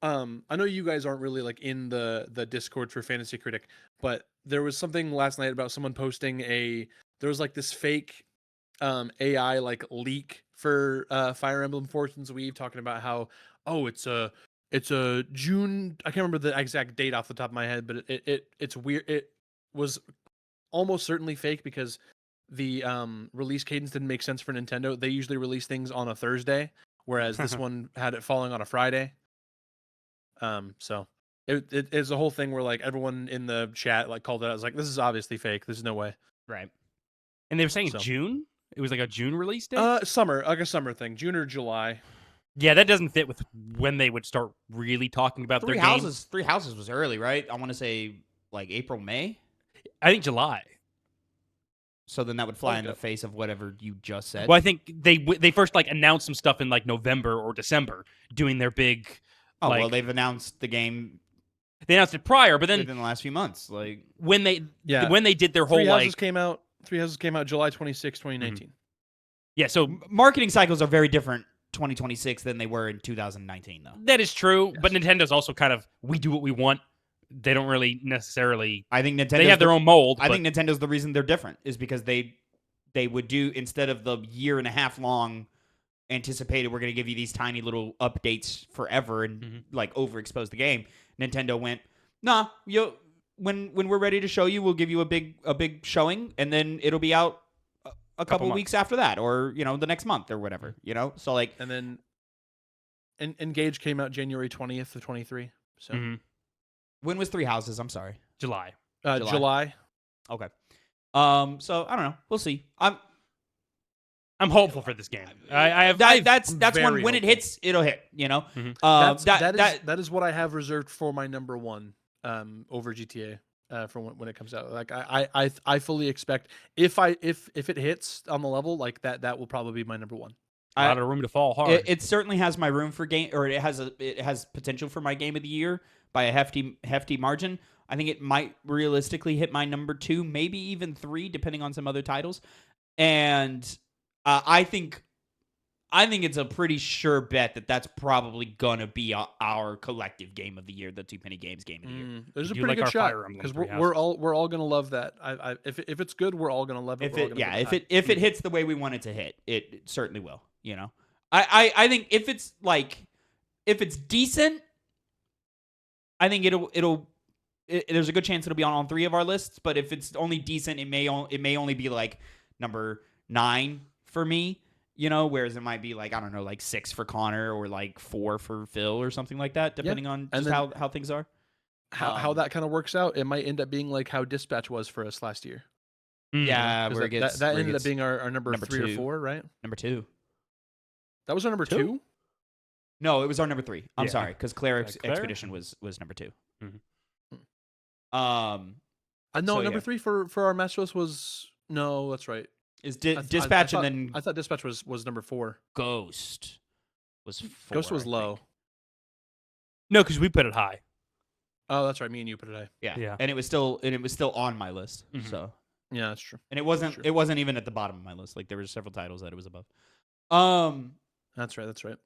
I know you guys aren't really in the Discord for Fantasy Critic, but there was something last night about someone posting there was this fake AI leak for Fire Emblem Fortune's Weave, talking about how it's a June. I can't remember the exact date off the top of my head, but it's weird. It was almost certainly fake because the release cadence didn't make sense for Nintendo. They usually release things on a Thursday, whereas this one had it falling on a Friday. So it is a whole thing where everyone in the chat called it out. I was like, this is obviously fake. There's no way. Right. And they were saying June. It was a June release date. Summer, a summer thing, June or July. Yeah, that doesn't fit with when they would start really talking about their game. Three Houses was early, right? I want to say April, May. I think July. So then that would fly in the face of whatever you just said. Well, I think they first announced some stuff in November or December, doing their big. Well, they've announced the game. They announced it prior, but then within the last few months, when they did their whole Three Houses came out July 26, 2019. Mm-hmm. Yeah, so marketing cycles are very different 2026 than they were in 2019, though. That is true, but Nintendo's also we do what we want. They don't really necessarily. I think they have their own mold. I think Nintendo's the reason they're different is because they would do, instead of the year and a half long anticipated, we're going to give you these tiny little updates forever and overexpose the game. Nintendo went, nah, when we're ready to show you, we'll give you a big showing, and then it'll be out a couple weeks after that, or the next month or whatever. So and then Engage came out January 20th of 23. So when was Three Houses? I'm sorry, July. July. Okay. So I don't know. We'll see. I'm hopeful for this game. That's when it hits, it'll hit. That is what I have reserved for my number one over GTA for when it comes out. I fully expect if it hits on the level that will probably be my number one. A lot of room to fall hard. It certainly has my room for game, or it has potential for my game of the year by a hefty margin. I think it might realistically hit my number 2, maybe even 3, depending on some other titles. And I think it's a pretty sure bet that's probably gonna be our collective game of the year, the TwoPennyGames game of the year. There's a pretty good shot because we're all gonna love that. If it's good, we're all gonna love it. If it hits the way we want it to hit, it certainly will. I think if it's decent, I think there's a good chance it'll be on all 3 of our lists. But if it's only decent, it may only be number 9 for me. Whereas it might be I don't know, 6 for Connor or 4 for Phil or something like that, depending on just how things are. How that kind of works out, it might end up being how Dispatch was for us last year. Yeah, where that ended up being our number 3 or 4, right? Number 2. That was our number 2? No, it was our number 3. I'm Yeah. sorry, because Claire Claire? Expedition was number 2. Mhm. No, So, number yeah. 3 for our master list was no. That's right. Is I Dispatch thought, and then I thought Dispatch was number 4. Ghost was 4. Ghost was I low. think. No, because we put it high. Oh, that's right. Me and you put it high. Yeah. And it was still on my list. Mhm. So, Yeah, that's true. and it wasn't Sure. it wasn't even at the bottom of my list. Like there were several titles that it was above. That's right. That's right.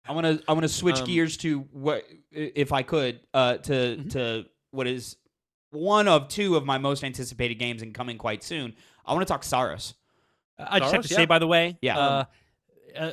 I want to switch Um, gears to what, if I could, to what is one of 2 of my most anticipated games and coming quite soon. I want to talk Saros. I just have to Saros, say, yeah. by the way, Yeah.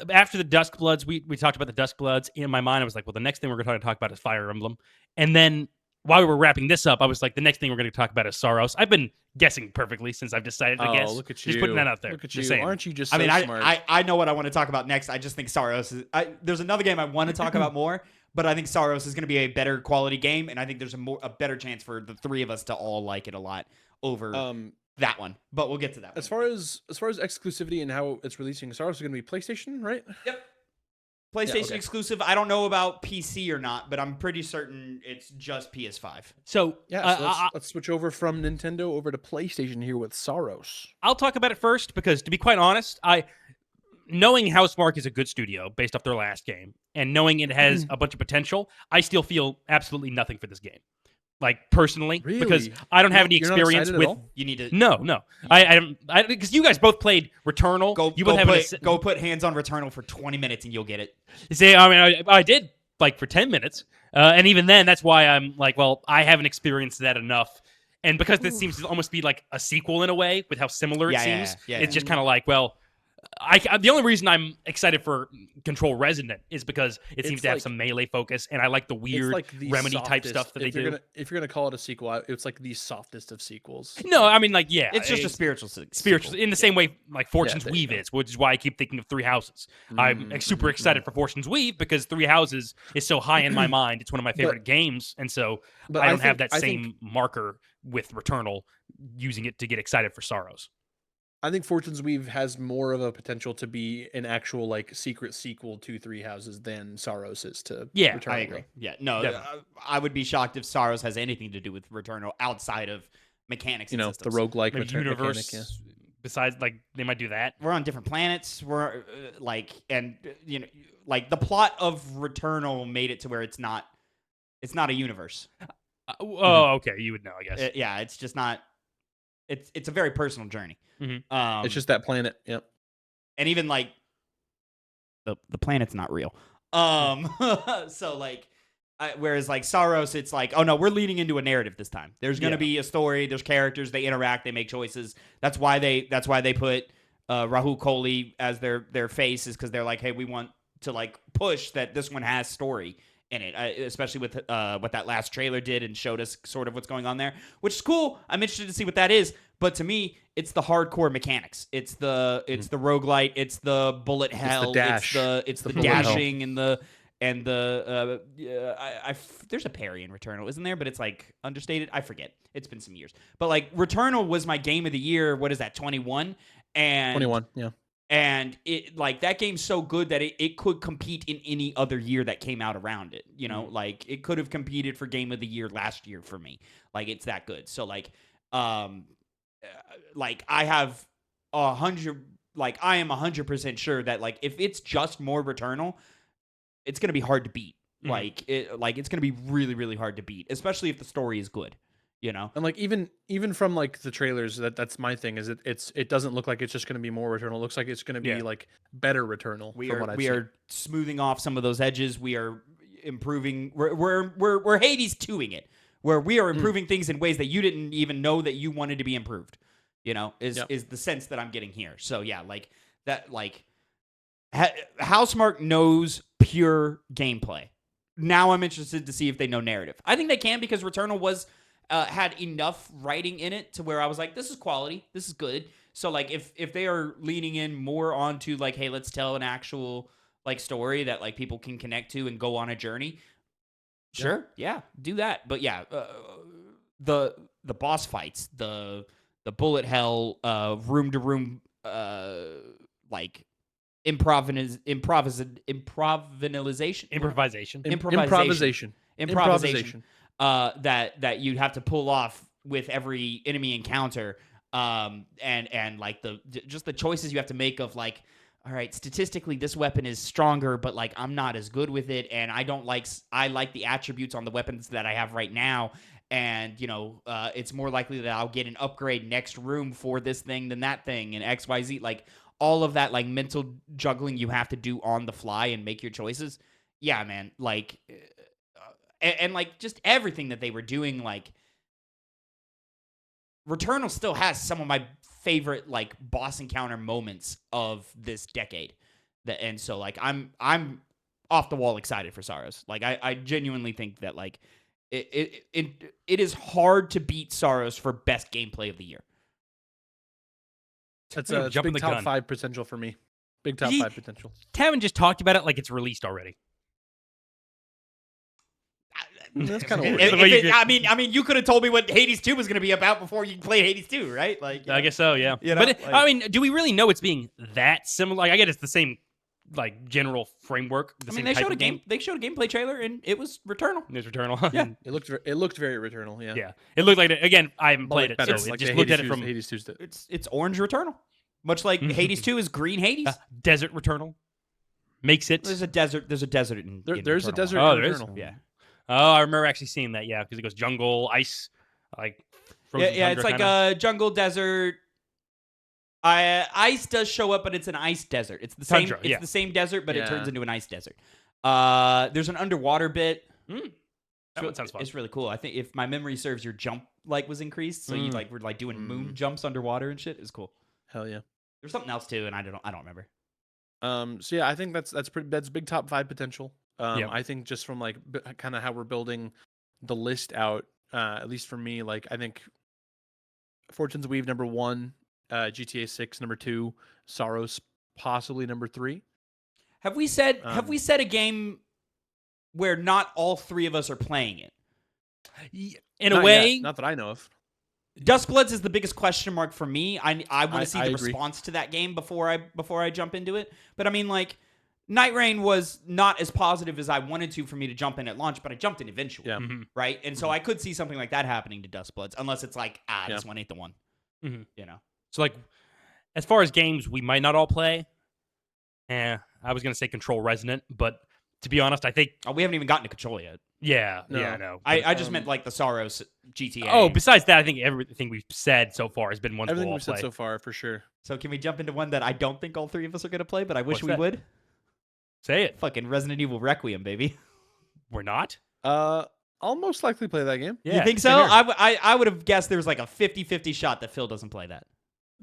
after the Dusk Bloods, we talked about the Dusk Bloods. In my mind, I was like, well, the next thing we're going to talk about is Fire Emblem. And then while we were wrapping this up, I was like, the next thing we're going to talk about is Saros. I've been guessing perfectly since I've decided to guess. Look at you. Just putting that out there. Look at Just you. saying. Aren't you just I so mean, smart? I know what I want to talk about next. I just think Saros is. There's another game I want to talk about more, but I think Saros is going to be a better quality game, and I think there's a better chance for the 3 of us to all like it a lot over that one. But we'll get to that. As far as exclusivity and how it's releasing, Saros is going to be PlayStation, right? Yep. PlayStation okay. exclusive. I don't know about PC or not, but I'm pretty certain it's just PS5. So, Yeah. So let's switch over from Nintendo over to PlayStation here with Saros. I'll talk about it first because, to be quite honest, knowing Housemarque is a good studio based off their last game and knowing it has a bunch of potential, I still feel absolutely nothing for this game. Like, personally, because Really? I don't have any You're not experience excited at with. all? You need to No. I because you guys both played Returnal. go put hands on Returnal for 20 minutes and you'll get it. See, I mean, I did like for 10 minutes, and even then, that's why I'm like, well, I haven't experienced that enough. And because this seems to almost be like a sequel in a way, with how similar it seems, it's just kind of like, well, the only reason I'm excited for Control Resonant is because it seems to have some melee focus, and I like the weird Remedy type stuff that they do. If you're gonna call it a sequel, it's like the softest of sequels. No, I mean, like, yeah, It's just a spiritual in the same way like Fortune's Weave is, which is why I keep thinking of Three Houses. I'm super excited for Fortune's Weave because Three Houses is so high in my mind. It's one of my favorite games, and so I don't have that same marker with Returnal using it to get excited for Saros. I think Fortune's Weave has more of a potential to be an actual like secret sequel to Three Houses than Saros is to Returnal. I agree. Yeah, no, I would be shocked if Saros has anything to do with Returnal outside of mechanics. You know, systems. the roguelike universe. mechanic, yeah. Besides, like, they might do that. We're on different planets. We're the plot of Returnal made it to where it's not a universe. Okay, you would know, I guess. It's just not. It's a very personal journey. It's just that planet. Yep. And even like the planet's not real. So like, whereas like Saros, it's like, oh no, we're leading into a narrative this time. There's gonna be a story. There's characters. They interact. They make choices. That's why they put Rahul Kohli as their face, is because they're like, hey, we want to like push that this one has story in it, especially with what that last trailer did and showed us sort of what's going on there, which is cool. I'm interested to see what that is. But to me, it's the hardcore mechanics. It's the roguelite. It's the bullet hell. It's the dash. It's the dashing and the there's a parry in Returnal, isn't there? But it's like understated. I forget. It's been some years. But like Returnal was my game of the year. What is that? 21 and 21. Yeah. And it like that game's so good that it could compete in any other year that came out around it. You know, like it could have competed for game of the year last year for me. Like it's that good. So like I have 100. Like I am 100% sure that like if it's just more Returnal, it's gonna be hard to beat. Like it's gonna be really really hard to beat, especially if the story is good. You know, and like even from like the trailers, that's my thing. Is it doesn't look like it's just going to be more Returnal. It looks like it's going to be like better Returnal. We are smoothing off some of those edges. We are improving. We're Hades 2ing it, where we are improving things in ways that you didn't even know that you wanted to be improved. You know, is the sense that I'm getting here. So yeah, like that. Like Housemarque knows pure gameplay. Now I'm interested to see if they know narrative. I think they can, because Returnal was. Had enough writing in it to where I was like, this is quality, this is good. So like if they are leaning in more onto like, hey, let's tell an actual like story that like people can connect to and go on a journey, sure, yeah, do that. But yeah, the boss fights, the bullet hell, room to room, like Improvisation. improvisation that you'd have to pull off with every enemy encounter, and like just the choices you have to make of like, all right, statistically this weapon is stronger, but like I'm not as good with it, and I like the attributes on the weapons that I have right now, and it's more likely that I'll get an upgrade next room for this thing than that thing, and XYZ, like all of that like mental juggling you have to do on the fly and make your choices. Yeah, man, like and like just everything that they were doing, like Returnal still has some of my favorite like boss encounter moments of this decade. And so like I'm off the wall excited for Saros. Like I genuinely think that like it is hard to beat Saros for best gameplay of the year. That's a big top 5 potential for me. Big top 5 potential. Tavin just talked about it like it's released already. That's kind of weird. I mean, you could have told me what Hades 2 was going to be about before you played Hades 2, right? Like, I guess so, yeah. But I mean, do we really know it's being that similar? Like, I get it's the same, like general framework. They showed a gameplay trailer, and it was Returnal. It was Returnal. Yeah, it looked very Returnal. Yeah, yeah. It looked like it. Again, I haven't played it, better, so like it just looked at it from Hades 2's. It's orange Returnal, much like Hades 2 is green Hades. Desert Returnal makes it. There's a desert. There's a desert in. There's Returnal. a desert. Oh, in there is. Returnal. Yeah. Oh, I remember actually seeing that. Yeah, because it goes jungle, ice, like. Yeah. It's like a jungle desert. Ice does show up, but it's an ice desert. It's the same. Tundra, It's yeah. the same desert, but it Yeah. turns into an ice desert. There's an underwater bit. That one sounds fun. It's really cool. I think if my memory serves, your jump like was increased, so you like were like doing moon jumps underwater and shit. It was cool. Hell yeah. There's something else too, and I don't remember. So yeah, I think that's big top 5 potential. Yeah. I think just from like kind of how we're building the list out, at least for me, like I think Fortune's Weave number 1, GTA 6 number 2, Saros possibly number 3. Have we said a game where not all three of us are playing it? In a Not way, yet, not that I know of. Duskbloods is the biggest question mark for me. I want to see the agree. response to that game before I jump into it. But I mean, like, Night Rain was not as positive as I wanted to for me to jump in at launch, but I jumped in eventually. Yeah. Right? And so I could see something like that happening to Duskbloods, unless it's like, Yeah. this one ain't the one. So like, as far as games we might not all play, I was gonna say Control Resonant, but to be honest, I think We haven't even gotten to Control yet. no. I just meant like the Saros GTA. Oh, besides that, I think everything we've said so far has been ones Everything we'll all we've said play. so far, for sure. So can we jump into one that I don't think all three of us are going to play, but I wish What's we that? would? Say it. Fucking Resident Evil Requiem, baby. We're not. I'll most likely play that game. Yeah, You think same so? here. I would have guessed there was like a 50-50 shot that Phil doesn't play that.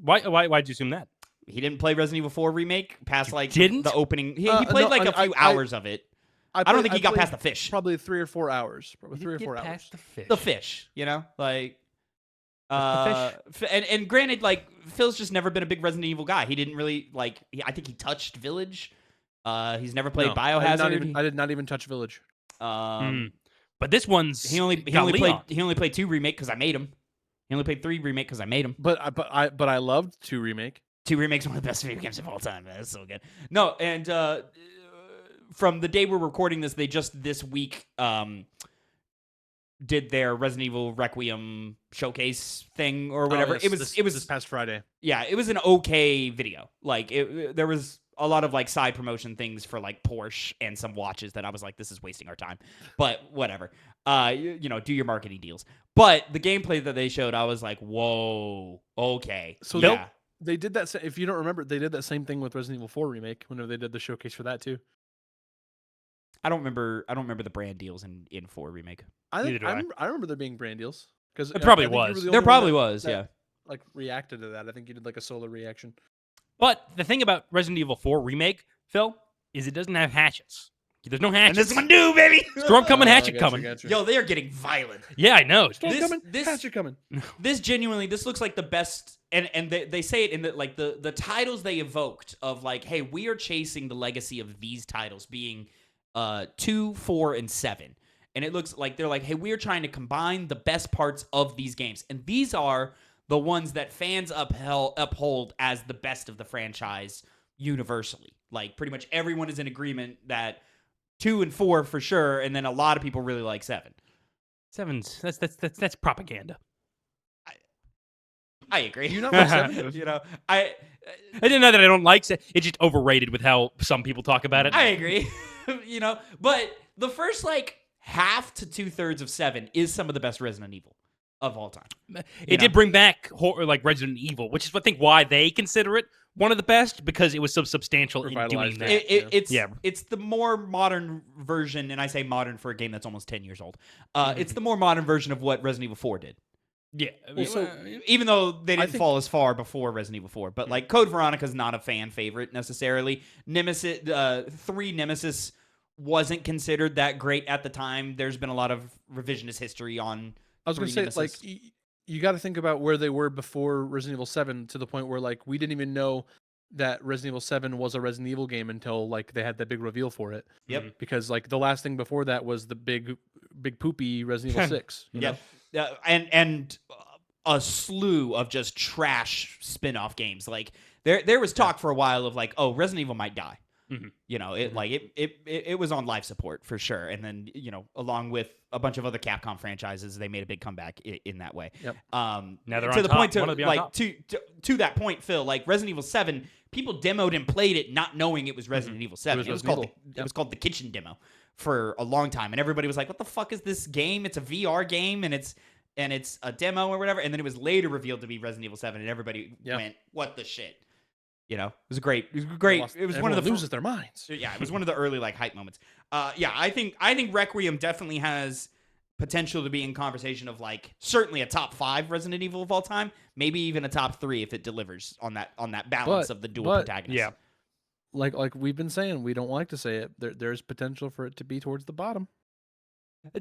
Why'd you assume that? He didn't play Resident Evil 4 Remake past You like didn't? the opening. He No, played like a few I- hours of it. I don't think he got played past the fish. Probably 3 or 4 hours. Probably 3 or 4 hours. Past the fish. The fish, like The and granted, like Phil's just never been a big Resident Evil guy. He didn't really like. I think he touched Village. He's never played No, Biohazard. I did not even touch Village. But this one's He only played 2 Remake because I made him. He only played 3 Remake because I made him. But I loved 2 Remake. 2 Remake's one of the best video games of all time, man. It's so good. No, and from the day we're recording this, they just this week did their Resident Evil Requiem showcase thing or whatever. Yes, it was this past Friday. Yeah, it was an okay video. Like there was a lot of like side promotion things for like Porsche and some watches that I was like, this is wasting our time. But whatever. Do your marketing deals. But the gameplay that they showed, I was like, whoa, okay. So yeah. They did that. If you don't remember, they did that same thing with Resident Evil 4 Remake whenever they did the showcase for that too. I don't remember the brand deals in 4 Remake. I think Neither do I remember there being brand deals because It probably was. There probably was, yeah. Like reacted to that. I think you did like a solo reaction. But the thing about Resident Evil 4 Remake, Phil, is it doesn't have hatchets. There's no hatchets. And this one do, baby. Storm coming, hatchet Gotcha, coming. gotcha. Yo, they are getting violent. Yeah, I know. Storm this- coming, this- hatchet coming. This looks like the best, and they say it in the titles they evoked of like, hey, we are chasing the legacy of these titles being 2, 4, and 7. And it looks like they're like, hey, we are trying to combine the best parts of these games. And these are the ones that fans uphold as the best of the franchise universally. Like pretty much everyone is in agreement that 2 and 4 for sure, and then a lot of people really like 7. 7's that's propaganda. I agree. Do you not like 7? You know, I didn't know that I don't like it. It's just overrated with how some people talk about it. I agree. You know, but the first like half to 2/3 of 7 is some of the best Resident Evil of all time. It did bring back horror, like Resident Evil, which is I think why they consider it one of the best, because it was so substantial in doing that. It's the more modern version, and I say modern for a game that's almost 10 years old. It's the more modern version of what Resident Evil 4 did. Yeah. Even though they didn't fall as far before Resident Evil 4. But like Code Veronica's not a fan favorite necessarily. Nemesis 3 Nemesis wasn't considered that great at the time. There's been a lot of revisionist history on I was going to say, Nemesis. like, you got to think about where they were before Resident Evil 7 to the point where, like, we didn't even know that Resident Evil 7 was a Resident Evil game until, like, they had that big reveal for it. Yep. Because, like, the last thing before that was the big poopy Resident Evil 6. Yep. And a slew of just trash spin-off games. Like, there was talk for a while of, like, oh, Resident Evil might die. Mm-hmm. You know, it was on life support for sure. And then, you know, along with a bunch of other Capcom franchises, they made a big comeback in that way. Yep. Now they're to on the top. point to One of the on like top. to that point, Phil, like Resident Evil 7, people demoed and played it not knowing it was Resident Evil 7. It was called the kitchen demo for a long time, and everybody was like, "What the fuck is this game? It's a VR game, and it's a demo or whatever." And then it was later revealed to be Resident Evil 7, and everybody went, "What the shit?" You know, it was great. It was great. It was one of the loses their minds. Yeah, it was one of the early like hype moments. I think Requiem definitely has potential to be in conversation of like certainly a top 5 Resident Evil of all time, maybe even a top 3 if it delivers on that balance of the dual protagonists. Yeah, like we've been saying, we don't like to say it. There's potential for it to be towards the bottom.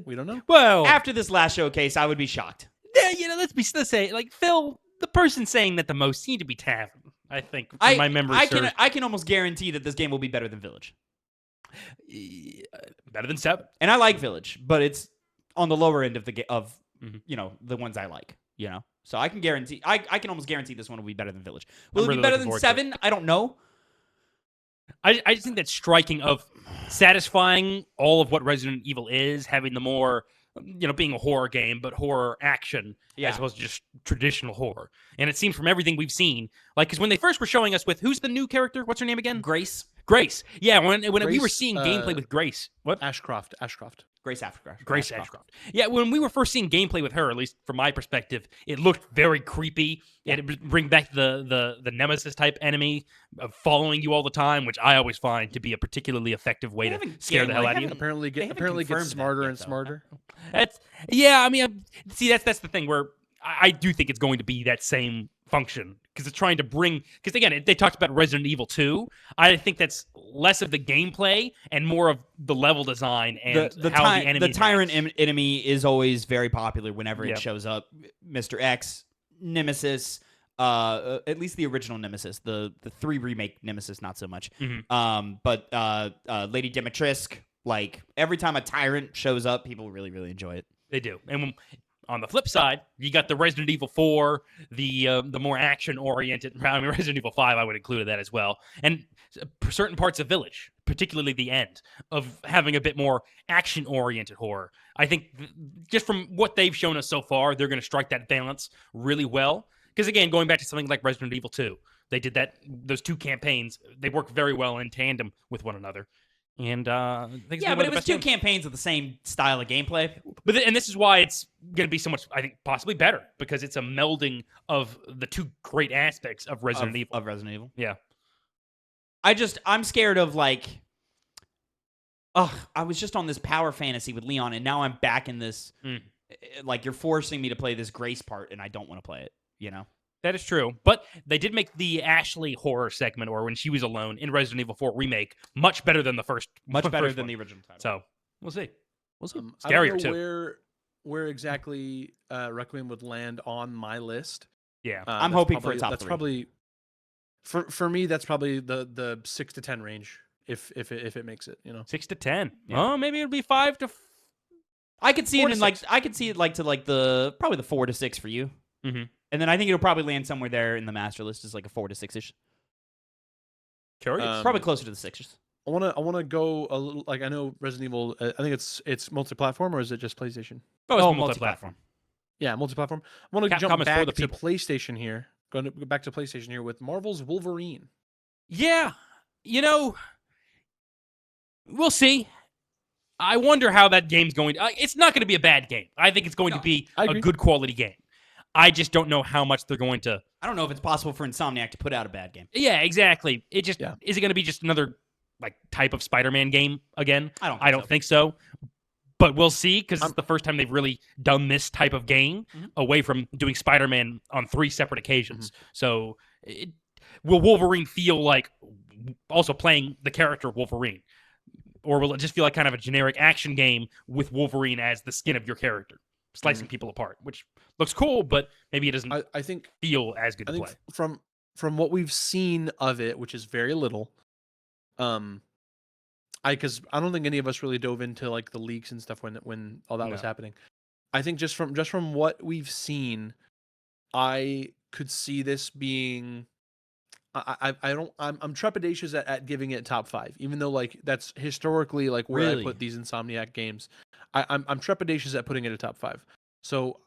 We don't know. Well, After this last showcase, I would be shocked. yeah, you know, let's say like Phil, the person saying that the most seemed to be Tavin. I think from my memory serves. I can almost guarantee that this game will be better than Village. Better than 7. And I like Village, but it's on the lower end of you know, the ones I like, you know. So I can guarantee I can almost guarantee this one will be better than Village. Will it be better than 7? I don't know. I just think that striking of satisfying all of what Resident Evil is, having the more, you know, being a horror game, but horror action as opposed to just traditional horror. And it seems from everything we've seen, like, because when they first were showing us with, who's the new character? What's her name again? Grace. Yeah, when we were seeing gameplay with Grace. What? Ashcroft. Grace Ashcroft. Grace Ashcroft. Yeah, when we were first seeing gameplay with her, at least from my perspective, it looked very creepy. Yeah. And it bring back the Nemesis type enemy of following you all the time, which I always find to be a particularly effective way to scare the hell out of you. Apparently gets smarter and smarter. That's the thing where I do think it's going to be that same function, because it's trying to bring, because again, they talked about Resident Evil 2. I think that's less of the gameplay and more of the level design and how the enemy. The tyrant enemy is always very popular whenever it shows up. Mr. X, Nemesis, at least the original Nemesis, the 3 remake Nemesis, not so much. Mm-hmm. But Lady Dimitrescu, like every time a tyrant shows up, people really, really enjoy it. They do. And on the flip side, you got the Resident Evil 4, the more action-oriented. I mean, Resident Evil 5, I would include that as well. And certain parts of Village, particularly the end, of having a bit more action-oriented horror. I think just from what they've shown us so far, they're going to strike that balance really well. Because again, going back to something like Resident Evil 2, they did those 2 campaigns. They work very well in tandem with one another. And but it was 2 campaigns of the same style of gameplay. And this is why it's going to be so much, I think, possibly better, because it's a melding of the 2 great aspects of Resident Evil. Of Resident Evil. Yeah. I'm scared of like, I was just on this power fantasy with Leon, and now I'm back in this, like you're forcing me to play this Grace part, and I don't want to play it, you know? That is true, but they did make the Ashley horror segment, or when she was alone in Resident Evil 4 remake, much better than the first. Much better first than one. the original title. So we'll see. Scarier I don't know too. Where exactly Requiem would land on my list. Yeah, I'm hoping for a top 3. That's probably for me. That's probably the 6 to 10 range. If it makes it, you know, 6 to 10. Yeah. Oh, maybe it'll be 5 to. I could see it in 6. like the probably the 4 to 6 for you. Mm-hmm. And then I think it'll probably land somewhere there in the master list as like a 4 to 6-ish. Curious. Probably closer to the Sixers. I wanna go a little, like, I know Resident Evil. I think it's multi-platform, or is it just PlayStation? Oh, it's Oh, multi-platform. Yeah, multi-platform. I want to Capcom jump is for back the to people. PlayStation here. Going to go back to PlayStation here with Marvel's Wolverine. Yeah, we'll see. I wonder how that game's going. It's not going to be a bad game. I think it's going to be I a agree. good quality game. I just don't know how much they're going to. I don't know if it's possible for Insomniac to put out a bad game. Yeah, exactly. Is it going to be just another like type of Spider-Man game again? I don't think so. But we'll see, because it's the first time they've really done this type of game away from doing Spider-Man on 3 separate occasions. So will Wolverine feel like also playing the character Wolverine? Or will it just feel like kind of a generic action game with Wolverine as the skin of your character, slicing people apart, which looks cool, but maybe it doesn't I think feel as good to play. From what we've seen of it, which is very little, because I don't think any of us really dove into like the leaks and stuff when all that was happening. I think just from what we've seen, I could see this being. I'm trepidatious at giving it top 5, even though like that's historically like where I put these Insomniac games. I'm trepidatious at putting it at top 5. So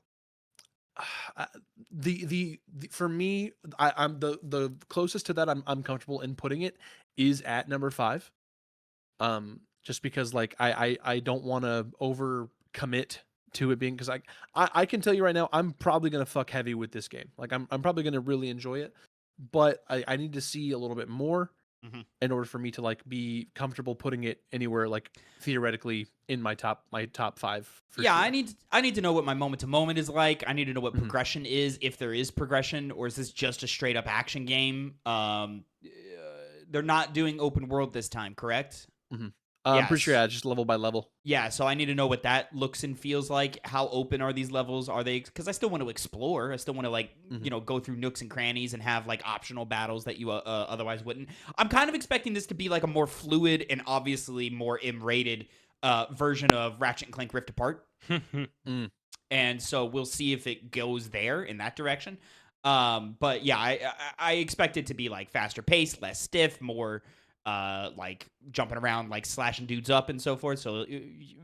the for me, I'm the closest to that I'm comfortable in putting it is at number 5. Just because like I don't want to over commit to it being, because I can tell you right now I'm probably gonna fuck heavy with this game. Like I'm probably gonna really enjoy it, but I need to see a little bit more in order for me to like be comfortable putting it anywhere like theoretically in my top 5. Yeah, sure. I need to know what my moment to moment is like. I need to know what progression is, if there is progression, or is this just a straight up action game? They're not doing open world this time, correct? I'm pretty sure it's just level by level. Yeah, so I need to know what that looks and feels like. How open are these levels? Are they? Because I still want to explore. I still want to like go through nooks and crannies and have like optional battles that you otherwise wouldn't. I'm kind of expecting this to be like a more fluid and obviously more M-rated version of Ratchet and Clank Rift Apart. And so we'll see if it goes there in that direction. But yeah, I expect it to be like faster paced, less stiff, more like jumping around, like slashing dudes up and so forth. So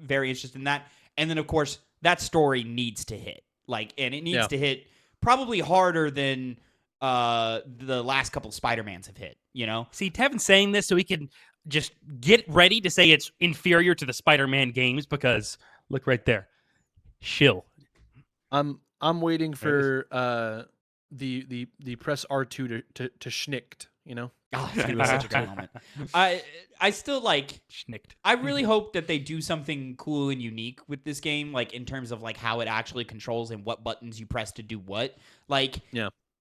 very interested in that. And then of course that story needs to hit, like, and it needs to hit probably harder than the last couple of Spider-Mans have hit, See, Tavin's saying this so he can just get ready to say it's inferior to the Spider-Man games, because look right there. Shill. I'm waiting for the press R2 to schnicked, Oh, that was such a good moment. I still like Schnicked. I really hope that they do something cool and unique with this game, like in terms of like how it actually controls and what buttons you press to do what. Like,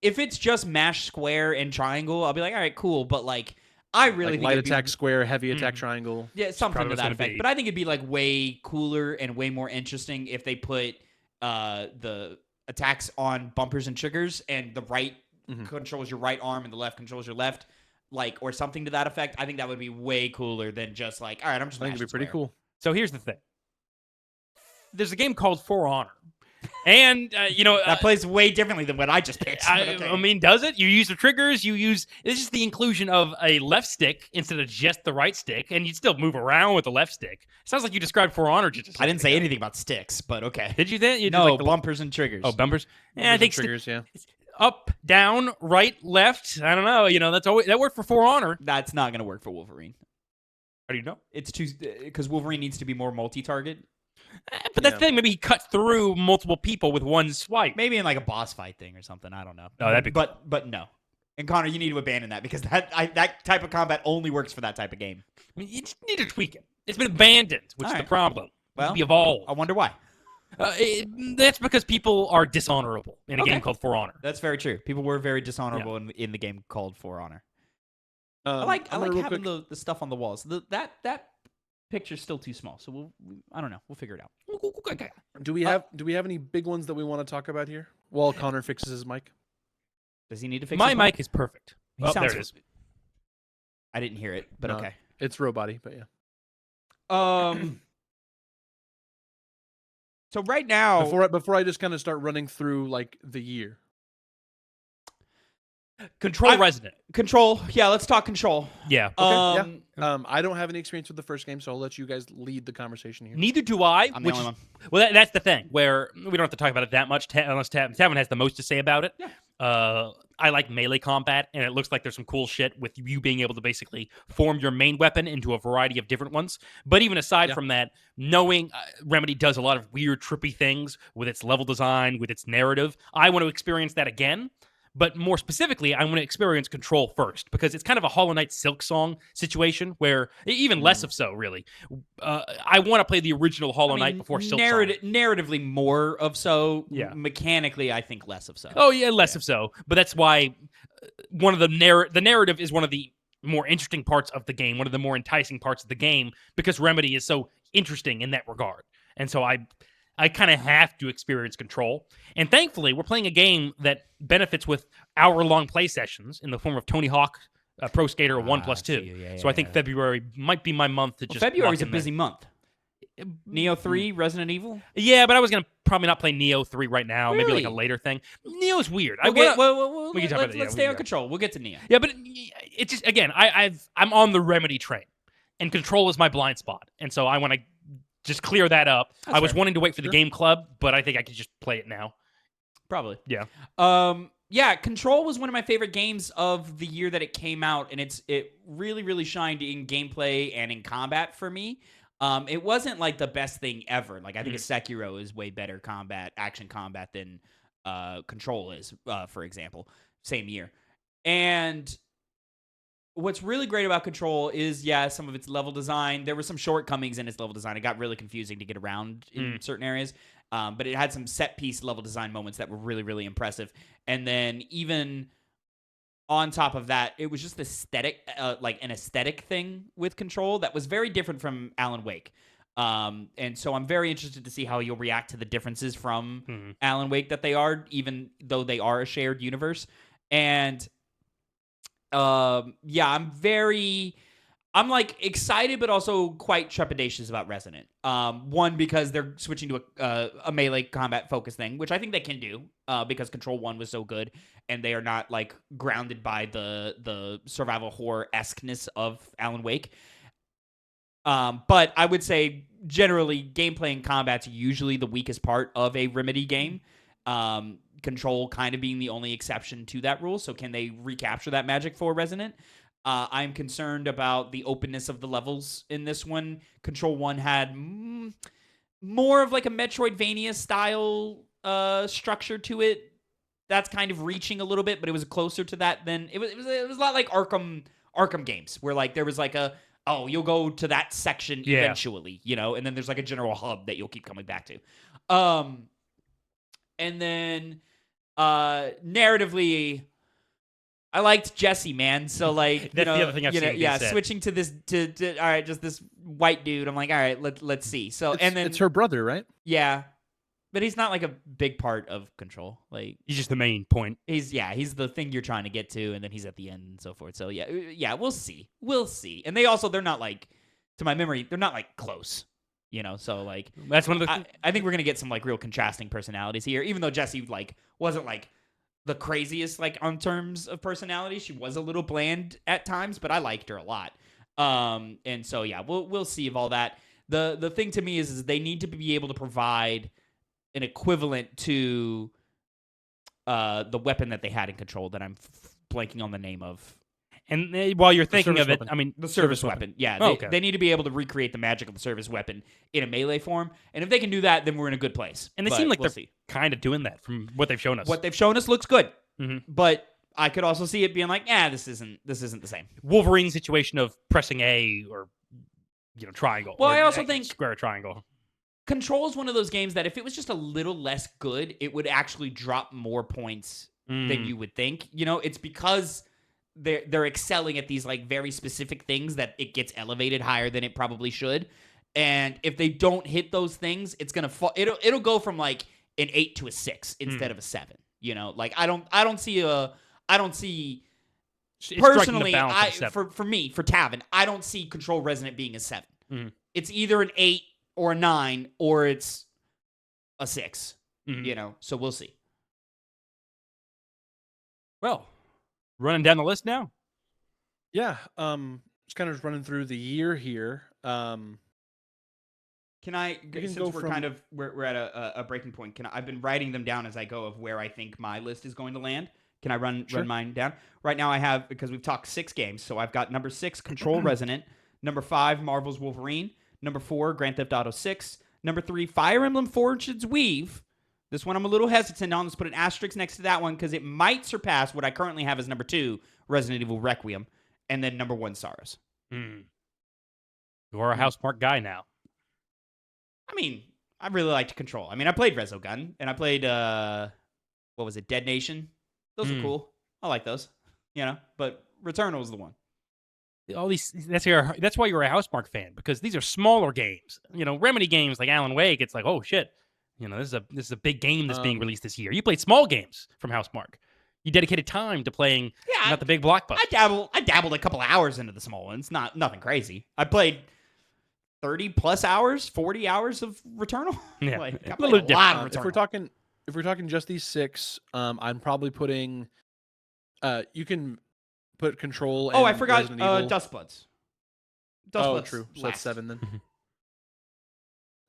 if it's just mash square and triangle, I'll be like, all right, cool. But like, I really think light attack square, heavy attack triangle. Yeah, something to that effect. But I think it'd be like way cooler and way more interesting if they put the attacks on bumpers and triggers, and the right controls your right arm and the left controls your left. Like, or something to that effect. I think that would be way cooler than just like, all right, I'm just. I think it'd be pretty cool. So here's the thing. There's a game called For Honor, and that plays way differently than what I just pitched. I mean, does it? You use the triggers. It's just the inclusion of a left stick instead of just the right stick, and you still move around with the left stick. Sounds like you described For Honor just. I didn't say anything about sticks, but okay. Did you then? You no, did like bumpers and triggers. Oh, bumpers. Yeah, I think triggers. Up, down, right, left. I don't know. That's always that worked for For Honor. That's not going to work for Wolverine. How do you know? It's too because Wolverine needs to be more multi-target. But that's the thing. Maybe he cut through multiple people with one swipe. Maybe in like a boss fight thing or something. I don't know. No, that'd be. But no. And Connor, you need to abandon that, because that type of combat only works for that type of game. I mean, you just need to tweak it. It's been abandoned, which is the problem. Well, be evolved. I wonder why. That's because people are dishonorable in a game called For Honor. That's very true. People were very dishonorable in the game called For Honor. I like having the stuff on the walls. That picture's still too small, so I don't know. We'll figure it out. Okay. Do we have any big ones that we want to talk about here while Connor fixes his mic? Does he need to fix my his mic? Is perfect. There it is. I didn't hear it, but okay. It's robot-y, but yeah. So right now, before I just kind of start running through like the year. Control Resident. Control. Yeah, let's talk Control. Yeah. Okay, I don't have any experience with the first game, so I'll let you guys lead the conversation here. Neither do I. I'm the only one. Well, that's the thing, where we don't have to talk about it that much, unless Tavin has the most to say about it. Yeah. I like melee combat, and it looks like there's some cool shit with you being able to basically form your main weapon into a variety of different ones. But even aside from that, knowing Remedy does a lot of weird, trippy things with its level design, with its narrative, I want to experience that again. But more specifically, I want to experience Control first, because it's kind of a Hollow Knight Silk Song situation, where even less of so, really. I want to play the original Hollow Knight before Silk Song. Narratively more of so. Yeah. Mechanically, I think less of so. Oh yeah, less of so. But that's why one of the narrative is one of the more interesting parts of the game, one of the more enticing parts of the game, because Remedy is so interesting in that regard. And so I kind of have to experience Control. And thankfully, we're playing a game that benefits with hour-long play sessions in the form of Tony Hawk Pro Skater 1+2. So I think February might be my month to just February's a lock in busy month. Neo 3, Resident Evil? Yeah, but I was going to probably not play Neo 3 right now. Really? Maybe like a later thing. Neo's weird. Let's stay on Control. We'll get to Neo. Yeah, but it's just, again, I'm on the Remedy train. And Control is my blind spot. And so I want to just clear that up. That's I was fair. wanting to wait for the game club, but I think I could just play it now. Probably. Yeah. Yeah, Control was one of my favorite games of the year that it came out, and it really, really shined in gameplay and in combat for me. It wasn't like the best thing ever. Like I think a Sekiro is way better action combat than Control is, for example. Same year. And what's really great about Control is, some of its level design. There were some shortcomings in its level design. It got really confusing to get around in certain areas. But it had some set-piece level design moments that were really, really impressive. And then even on top of that, it was just aesthetic, like an aesthetic thing with Control that was very different from Alan Wake. And so I'm very interested to see how you'll react to the differences from Alan Wake that they are, even though they are a shared universe. And I'm like excited, but also quite trepidatious about Resident. One, because they're switching to a melee combat focus thing, which I think they can do, because Control 1 was so good, and they are not like grounded by the survival horror-esqueness of Alan Wake. But I would say generally gameplay and combat's usually the weakest part of a Remedy game. Control kind of being the only exception to that rule. So can they recapture that magic for Resident? I'm concerned about the openness of the levels in this one. Control 1 had more of like a Metroidvania style structure to it. That's kind of reaching a little bit, but it was closer to that than it was a lot like Arkham games, where like there was like you'll go to that section eventually, and then there's like a general hub that you'll keep coming back to. And then narratively, I liked Jesse, man. So like, that's the other thing I've seen. Switching to this to all right, just this white dude. I'm like, all right, let's see. So and then it's her brother, right? Yeah, but he's not like a big part of Control. Like he's just the main point. He's the thing you're trying to get to, and then he's at the end and so forth. So yeah, we'll see. And they're not like, to my memory, they're not like close. So like that's one of the. I think we're gonna get some like real contrasting personalities here. Even though Jesse like wasn't like the craziest like on terms of personality, she was a little bland at times, but I liked her a lot. And so yeah, we'll see if all that. The thing to me is they need to be able to provide an equivalent to the weapon that they had in Control that I'm blanking on the name of. And while you're thinking of it, weapon. I mean, the service weapon. Yeah, they need to be able to recreate the magic of the service weapon in a melee form. And if they can do that, then we're in a good place. And they seem like they're kind of doing that from what they've shown us. What they've shown us looks good. But I could also see it being like, this isn't the same. Wolverine situation of pressing A or triangle. Well, I also think square triangle. Control is one of those games that if it was just a little less good, it would actually drop more points than you would think. It's because they're excelling at these like very specific things that it gets elevated higher than it probably should. And if they don't hit those things, it's gonna fall. It'll go from like an 8 to a 6 instead of a 7. Like I don't see personally. For me, for Tavin, I don't see Control Resident being a 7. It's either an 8 or a 9 or it's a 6. So we'll see. Well, Running down the list now. Yeah. Just kind of running through the year here. Can I, can since go we're from- kind of we're at a breaking point? I've been writing them down as I go of where I think my list is going to land. Can I run mine down? Right now I have, because we've talked 6 games, so I've got number 6, Control Resonant. Number 5, Marvel's Wolverine. Number 4, Grand Theft Auto 6. Number 3, Fire Emblem Fortune's Weave. This one I'm a little hesitant on. Let's put an asterisk next to that one because it might surpass what I currently have as number 2, Resident Evil Requiem. And then number 1, Sorrows. You are a Housemark guy now. I mean, I really liked Control. I mean, I played Resogun, and I played, what was it, Dead Nation? Those are cool. I like those, but Returnal was the one. All these that's why you're a Housemark fan, because these are smaller games. Remedy games like Alan Wake, it's like, oh shit, this is a big game that's being released this year. You played small games from Housemark. You dedicated time to playing not the big blockbuster. I dabbled a couple hours into the small ones, nothing crazy. I played 30 plus hours, 40 hours of Returnal. Yeah, I a played little a lot of if Returnal. we're talking just these 6, I'm probably putting. You can put Control. And I forgot Resident Evil. Dustbloods. True. So last. that's 7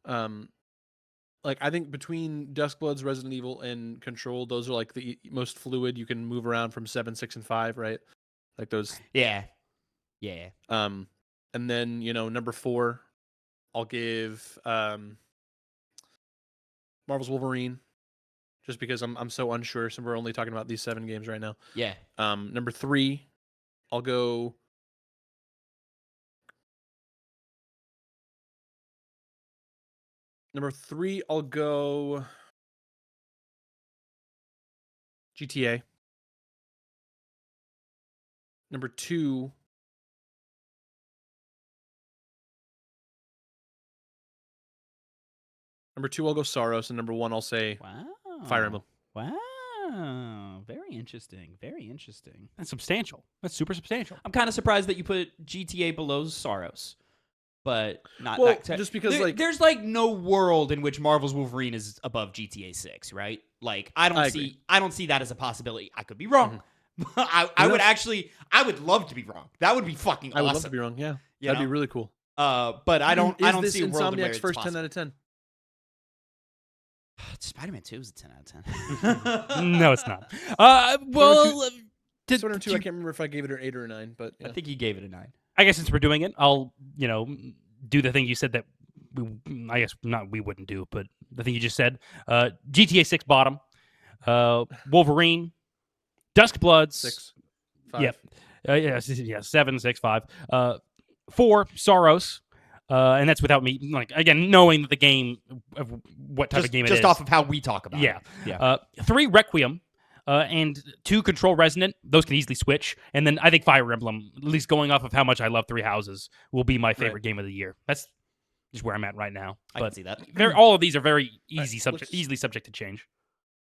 then. Like I think between Duskbloods, Resident Evil, and Control, those are like the most fluid. You can move around from 7, 6, and 5, right? Like those. Yeah. And then number 4, I'll give Marvel's Wolverine, just because I'm so unsure. So we're only talking about these 7 games right now. Yeah. Number 3, I'll go. Number 3, I'll go GTA. Number 2, I'll go Sorrows, and number 1, I'll say Fire Emblem. Wow. Very interesting. Very interesting. That's substantial. That's super substantial. I'm kind of surprised that you put GTA below Sorrows. But not Well, that just because there's no world in which Marvel's Wolverine is above GTA 6, right? Like I don't see that as a possibility. I could be wrong. I would love to be wrong. That would be fucking awesome. I would love to be wrong. Yeah, that'd be really cool. But I don't Is see a this world where Insomniac's it's first possible. 10 out of 10? Spider-Man 2 is a 10 out of 10. No, it's not. Well, Spider-Man 2, I can't remember if I gave it an 8 or a 9, but yeah. I think you gave it a 9. I guess since we're doing it, I'll do the thing you said that I guess not we wouldn't do, but the thing you just said. GTA 6 bottom, Wolverine, Duskbloods 6, 5. Yep, 7, 6, 5. 4 Sorrows, and that's without me again knowing the game of what type of game it is. Just off of how we talk about it. Yeah. 3 Requiem. And 2 Control Resonant, those can easily switch. And then I think Fire Emblem, at least going off of how much I love Three Houses, will be my favorite game of the year. That's just where I'm at right now. I can see that. All of these are very easily subject to change.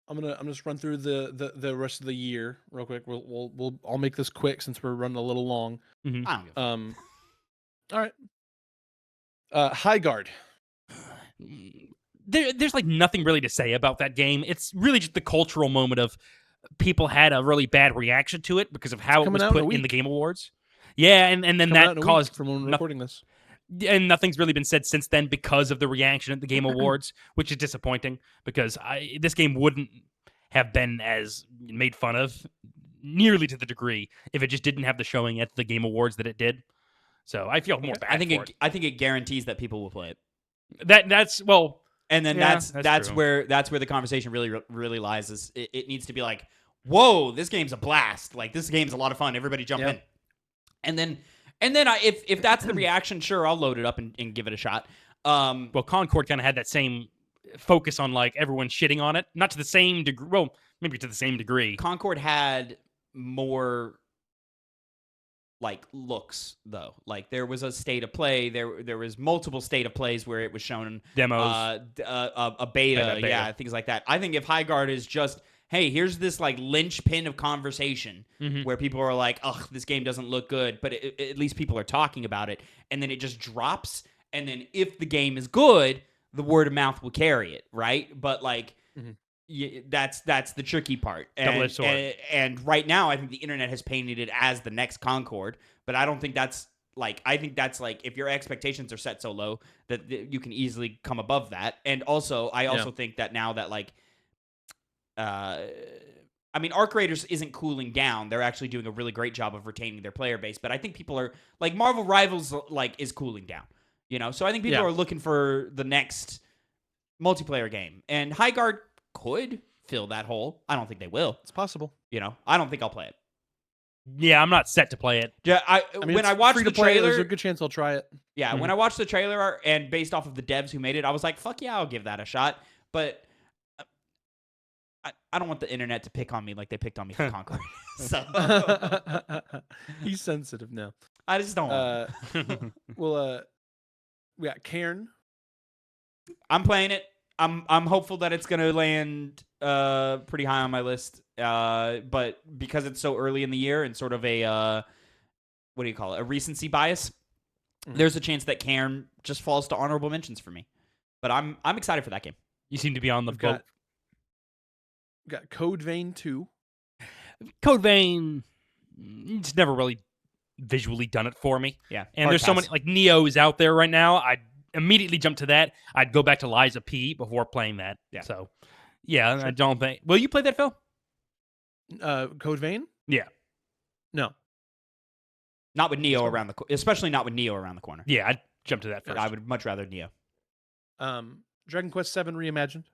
I'm just run through the rest of the year real quick. I'll make this quick since we're running a little long. Mm-hmm. I don't give a all right. High Guard. There's nothing really to say about that game. It's really just the cultural moment of people had a really bad reaction to it because of how it was put in the Game Awards. Yeah, and then that caused from when we're recording this. And nothing's really been said since then because of the reaction at the Game Awards, which is disappointing because this game wouldn't have been as made fun of nearly to the degree if it just didn't have the showing at the Game Awards that it did. So I feel more bad. I think it guarantees that people will play it. That's well. And then that's where the conversation really lies. Is it needs to be like, whoa, this game's a blast. Like this game's a lot of fun. Everybody jump in. And then if that's the reaction, sure, I'll load it up and give it a shot. Well, Concord kind of had that same focus on everyone shitting on it, not to the same degree. Well, maybe to the same degree. Concord had more looks though. There was a state of play. There was multiple state of plays where it was shown demos, a beta, things like that. I think if High Guard is just, hey, here's this linchpin of conversation where people are like, ugh, this game doesn't look good, but at least people are talking about it, and then it just drops, and then if the game is good, the word of mouth will carry it, right? But that's the tricky part. Double-edged sword. And right now, I think the internet has painted it as the next Concord, but I don't think that's like. I think that's like if your expectations are set so low that you can easily come above that. And also, I also think that now that like, I mean, Arc Raiders isn't cooling down. They're actually doing a really great job of retaining their player base. But I think people are like Marvel Rivals like is cooling down. So I think people are looking for the next multiplayer game, and High Guard could fill that hole. I don't think they will. It's possible. I don't think I'll play it. Yeah, I'm not set to play it. Yeah, when I watched the trailer, there's a good chance I'll try it. Yeah, when I watched the trailer and based off of the devs who made it, I was like, "Fuck yeah, I'll give that a shot." But I don't want the internet to pick on me like they picked on me for Concord. So He's sensitive now. I just don't want it. Well, we got Cairn. I'm playing it. I'm hopeful that it's gonna land pretty high on my list. But because it's so early in the year and sort of a what do you call it? A recency bias. There's a chance that Cairn just falls to honorable mentions for me. But I'm excited for that game. You seem to be on the boat. We got Code Vein 2. Code Vein, it's never really visually done it for me. Yeah. And there's so many, like Neo is out there right now. I'd immediately jump to that. I'd go back to Liza P before playing that. Yeah. So, yeah, sure. I don't think. Will you play that, Phil? Code Vein? Yeah. No. Not with Neo around especially not with Neo around the corner. Yeah, I'd jump to that first. I would much rather Neo. Dragon Quest 7 Reimagined.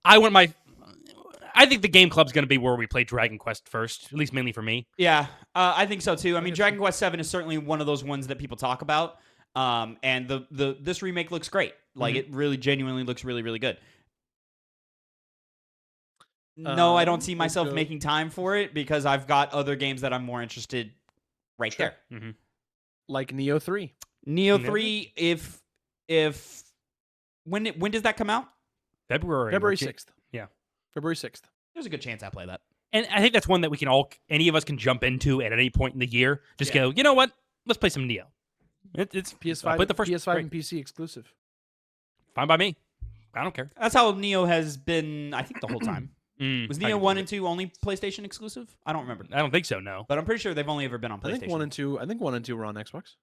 I think the Game Club's going to be where we play Dragon Quest first, at least mainly for me. Yeah, I think so too. I mean, Dragon Quest 7 is certainly one of those ones that people talk about. And this remake looks great. Like it really genuinely looks really, really good. No, I don't see myself making time for it because I've got other games that I'm more interested there. Mm-hmm. Like Neo 3. Neo 3, if when does that come out? February 6th. Yeah. February 6th. There's a good chance I play that. And I think that's one that we can any of us can jump into at any point in the year. Just go, you know what? Let's play some Neo. It's PS5, play the first, PS5 and PC exclusive. Fine by me. I don't care. That's how Neo has been, I think, the whole time. Was Neo 1 and 2 only PlayStation exclusive? I don't remember. I don't think so, no. But I'm pretty sure they've only ever been on PlayStation. I think 1 and 2 were on Xbox.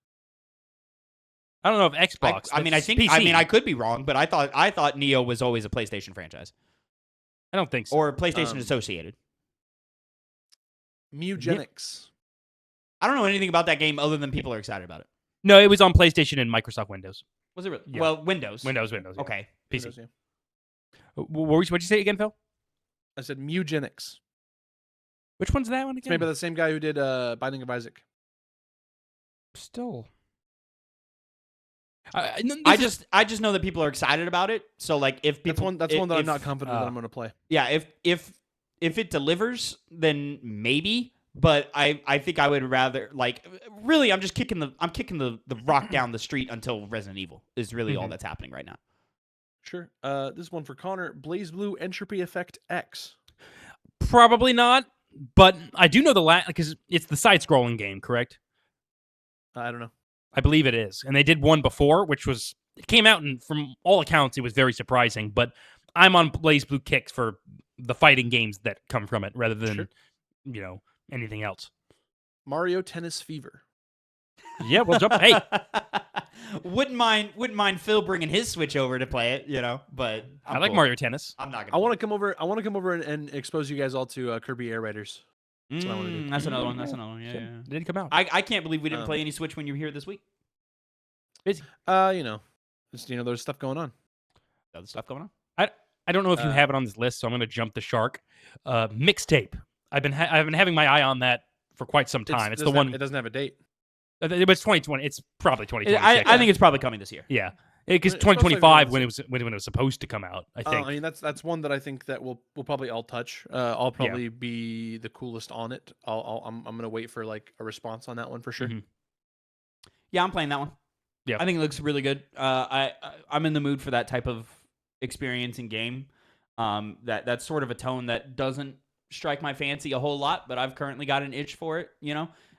I don't know if Xbox. I mean, I could be wrong, but I thought Neo was always a PlayStation franchise. I don't think so. Or PlayStation associated. Mugenics. I don't know anything about that game other than people are excited about it. No, it was on PlayStation and Microsoft Windows. Was it really? Yeah. Well, Windows. Windows. Yeah. Okay. PC. Windows, yeah. What'd you say again, Phil? I said Mugenics. Which one's that one It's again? made by the same guy who did Binding of Isaac. Still. I just know that people are excited about it. So like if people that's one that I'm not confident that I'm going to play. Yeah, if it delivers, then maybe. But I think I would rather really I'm kicking the rock down the street until Resident Evil is really all that's happening right now. Sure. This one for Connor. Blaze Blue Entropy Effect X. Probably not, but I do know because it's the side-scrolling game, correct? I don't know. I believe it is. And they did one before, it came out, and from all accounts, it was very surprising. But I'm on Blaze Blue kicks for the fighting games that come from it rather than, anything else. Mario Tennis Fever. Yeah, we'll jump. Hey. Wouldn't mind Phil bringing his Switch over to play it, but I like Mario Tennis. I'm not gonna. I want to come over and expose you guys all to Kirby Air Raiders. That's what I want to do. That's another one. Yeah. It didn't come out. I can't believe we didn't play any Switch when you were here this week. Busy. There's stuff going on. Other stuff going on. I don't know if you have it on this list, so I'm going to jump the shark. Mixtape. I've been having my eye on that for quite some time. It's the one. It doesn't have a date. It's 2020. It's probably 2020. I think it's probably coming this year. Yeah, because 2025 when it was supposed to come out. I think. I mean that's one that I think that we'll probably all touch. I'll probably be the coolest on it. I'm gonna wait for like a response on that one for sure. Mm-hmm. Yeah, I'm playing that one. Yeah, I think it looks really good. I'm in the mood for that type of experience in game. That's sort of a tone that doesn't strike my fancy a whole lot, but I've currently got an itch for it.